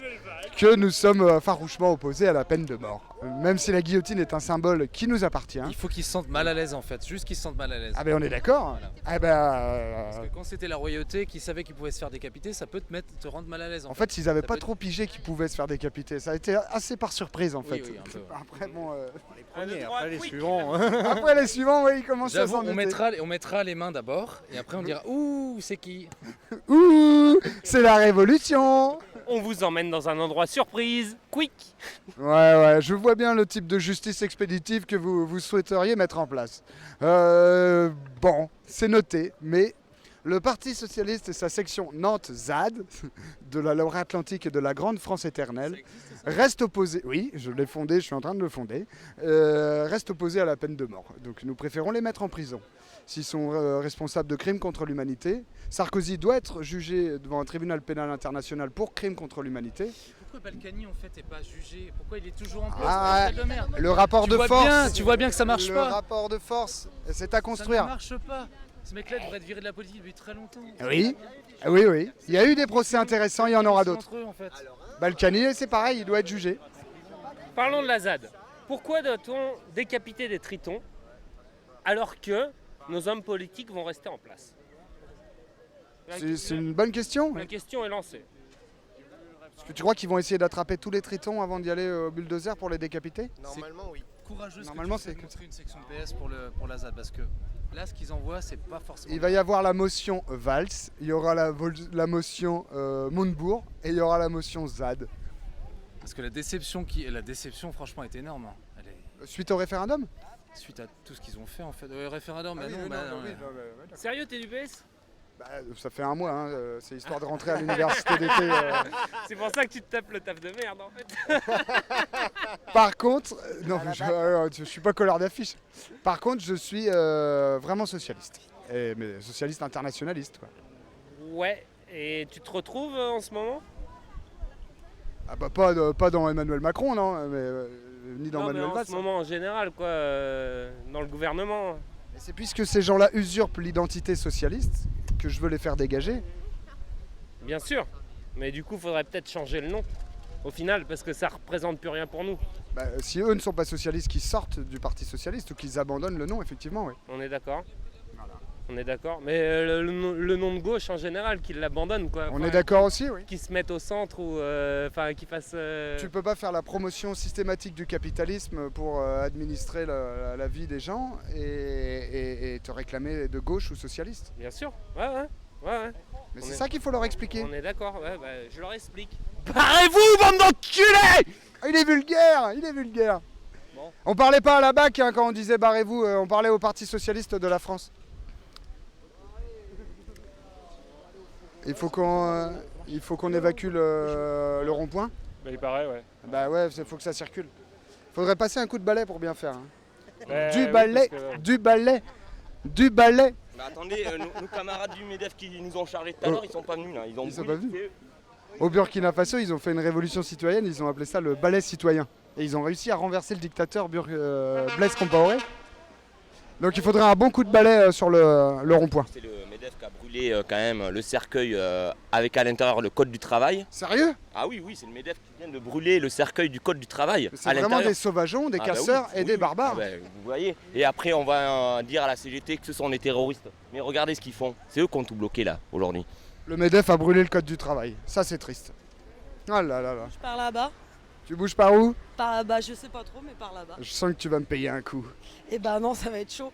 que nous sommes farouchement opposés à la peine de mort. Même si la guillotine est un symbole qui nous appartient. Il faut qu'ils se sentent mal à l'aise en fait, juste qu'ils se sentent mal à l'aise. Ah ben on est d'accord. Voilà. Ah ben, Parce que quand c'était la royauté qui savait qu'ils pouvaient se faire décapiter, ça peut te rendre mal à l'aise. en fait, ils n'avaient pas trop pigé qu'ils pouvaient se faire décapiter. Ça a été assez par surprise en fait. Oui, un peu, ouais. Après, bon, Les premiers, Après les suivants. après les suivants, oui, ils commencent à J'avoue, s'en douter. on mettra les mains d'abord et après on dira ouh, c'est qui? Ouh, c'est la révolution. On vous emmène dans un endroit surprise, quick. Ouais, je vois bien le type de justice expéditive que vous souhaiteriez mettre en place. Bon, c'est noté, mais le Parti Socialiste et sa section Nantes-ZAD, de la Loire-Atlantique et de la Grande France éternelle, restent opposés, oui, je l'ai fondé, je suis en train de le fonder, restent opposés à la peine de mort. Donc nous préférons les mettre en prison. S'ils sont responsables de crimes contre l'humanité, Sarkozy doit être jugé devant un tribunal pénal international pour crimes contre l'humanité. Pourquoi Balkany en fait est pas jugé? Pourquoi il est toujours en place? Ah, de merde. le rapport de force. Tu vois bien que ça marche pas. Le rapport de force, c'est à construire. Ça ne marche pas. Ce mec-là devrait être viré de la politique depuis très longtemps. Oui. Il y a eu des procès intéressants, il y en aura d'autres. Entre eux, en fait. Balkany, c'est pareil, il doit être jugé. Parlons de la ZAD. Pourquoi doit-on décapiter des tritons alors que nos hommes politiques vont rester en place? C'est une bonne question. La question est lancée. Est-ce que tu crois qu'ils vont essayer d'attraper tous les tritons avant d'y aller au bulldozer pour les décapiter? Normalement, oui. Courageux. Normalement, c'est construire une section PS pour la ZAD parce que là, ce qu'ils envoient, c'est pas forcément. Il va y avoir la motion Valls, il y aura la motion Montebourg et il y aura la motion ZAD. Parce que la déception, franchement, est énorme. Elle est... Suite au référendum? Suite à tout ce qu'ils ont fait, en fait. Référendum, Ah mais oui, non. Sérieux, t'es du PS? Bah, ça fait un mois, hein, c'est histoire de rentrer à l'université d'été. C'est pour ça que tu te tapes le taf de merde en fait. Par contre, non, je suis pas colleur d'affiche. Par contre, je suis vraiment socialiste. Mais socialiste internationaliste, quoi. Ouais, et tu te retrouves en ce moment? Ah bah pas dans Emmanuel Macron, non, ni dans Manuel Valls. En ce moment en général, quoi, dans le gouvernement. Et c'est puisque ces gens-là usurpent l'identité socialiste que je veux les faire dégager. Bien sûr, mais du coup, il faudrait peut-être changer le nom, au final, parce que ça représente plus rien pour nous. Bah, si eux ne sont pas socialistes, qu'ils sortent du Parti Socialiste ou qu'ils abandonnent le nom, effectivement, oui. On est d'accord. On est d'accord, mais le nom de gauche en général, qu'ils l'abandonnent, quoi. On est d'accord aussi, oui. Qu'ils se mettent au centre ou qu'ils fassent. Tu peux pas faire la promotion systématique du capitalisme pour administrer la vie des gens et te réclamer de gauche ou socialiste. Bien sûr, ouais. Mais c'est ça qu'il faut leur expliquer. On est d'accord, ouais, je leur explique. Barrez-vous, bande d'enculés! Il est vulgaire. Bon. On parlait pas à la BAC hein, quand on disait barrez-vous, on parlait au Parti Socialiste de la France. Il faut qu'on évacue le rond-point. Bah, il paraît, ouais. Bah ouais, il faut que ça circule. Faudrait passer un coup de balai pour bien faire. Hein. Du balai. Bah attendez, nos camarades du MEDEF qui nous ont chargés tout à l'heure, ils sont pas venus là. Ils sont pas venus. Au Burkina Faso, ils ont fait une révolution citoyenne, ils ont appelé ça le balai citoyen. Et ils ont réussi à renverser le dictateur Blaise Compaoré. Donc il faudrait un bon coup de balai sur le rond-point. C'est le MEDEF qui a brûlé quand même le cercueil avec à l'intérieur le code du travail. Sérieux? Ah oui, c'est le MEDEF qui vient de brûler le cercueil du code du travail. C'est vraiment des sauvageons, des casseurs et des barbares. Vous voyez. Et après on va dire à la CGT que ce sont des terroristes. Mais regardez ce qu'ils font. C'est eux qui ont tout bloqué là aujourd'hui. Le MEDEF a brûlé le code du travail. Ça c'est triste. Ah là là là. Je pars là-bas. Tu bouges par où? Je sais pas trop, mais par là-bas. Je sens que tu vas me payer un coup. Eh ben non, ça va être chaud.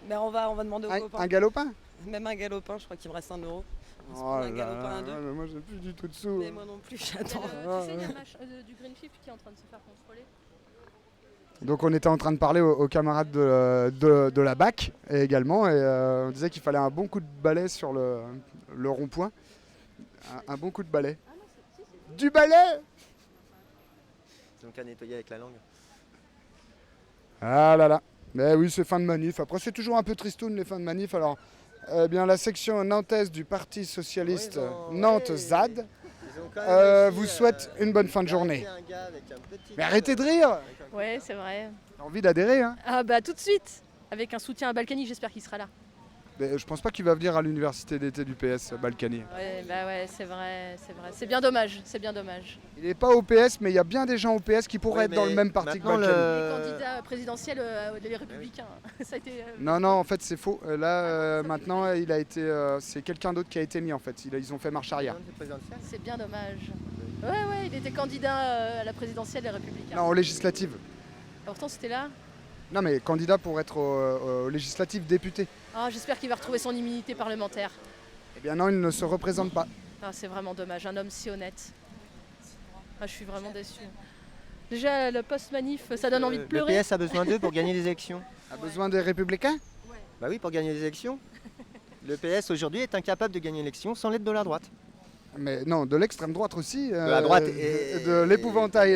Mais on va demander aux copains. Un galopin? Même un galopin, je crois qu'il me reste 1 euro. On se Oh prend un là galopin à 2. là, mais moi j'ai plus du tout de sous. Mais moi non plus, j'attends. Tu sais, il y a un match du Green Shift qui est en train de se faire contrôler. Donc on était en train de parler aux camarades de la BAC également et on disait qu'il fallait un bon coup de balai sur le rond-point. Un bon coup de balai. Du balai! Ils ont qu'à nettoyer avec la langue. Ah là là. Mais oui, c'est fin de manif. Après, c'est toujours un peu tristoun les fins de manif. Alors, eh bien, la section nantaise du Parti Socialiste Nantes-ZAD vous souhaite une bonne fin de journée. Mais arrêtez de rire! Ouais, c'est vrai. T'as envie d'adhérer, hein? Ah bah tout de suite. Avec un soutien à Balkany, j'espère qu'il sera là. Mais je pense pas qu'il va venir à l'université d'été du PS, Balkany. Ouais, bah ouais, c'est vrai. C'est bien dommage, Il Il n'est pas au PS, mais il y a bien des gens au PS qui pourraient être dans le même parti que Balkany. est candidat présidentiel des Républicains. Ça a été, Non, en fait, c'est faux. Là, maintenant, il a été, c'est quelqu'un d'autre qui a été mis, en fait. Ils ont fait marche arrière. C'est bien dommage. Ouais, il était candidat à la présidentielle des Républicains. Non, aux législatives. Pourtant, c'était là. Non, mais candidat pour être aux législatives, député. Ah, j'espère qu'il va retrouver son immunité parlementaire. Eh bien non, il ne se représente pas. Ah, c'est vraiment dommage, un homme si honnête. Ah, je suis vraiment déçue. Déjà, le post-manif, ça donne envie de pleurer. Le PS a besoin d'eux pour gagner les élections. A besoin des Républicains? Bah oui, pour gagner les élections. Le PS aujourd'hui est incapable de gagner l'élection sans l'aide de la droite. Mais non, de l'extrême droite aussi. La droite et de l'épouvantail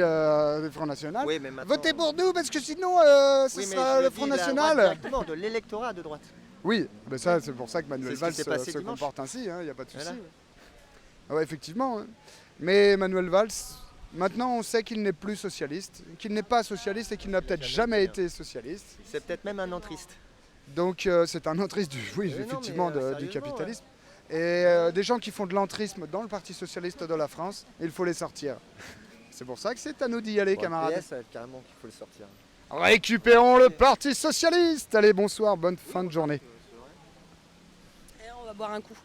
du Front National. Oui, mais maintenant... Votez pour nous parce que sinon, ce sera le Front National. Directement de l'électorat de droite. Oui, mais ça, c'est pour ça que Manuel Valls se dimanche. comporte ainsi, il n'y a pas de souci. Voilà. Ouais, effectivement. Hein. Mais Manuel Valls, maintenant on sait qu'il n'est plus socialiste, qu'il n'est pas socialiste et qu'il n'a peut-être jamais été socialiste. C'est peut-être même un entriste. Donc c'est un entriste effectivement du capitalisme. Ouais. Et des gens qui font de l'entrisme dans le Parti Socialiste de la France, il faut les sortir. C'est pour ça que c'est à nous d'y aller, camarades. Le PS, carrément qu'il faut le sortir. Récupérons le Parti Socialiste. Allez, bonsoir, bonne fin de journée. Et on va boire un coup.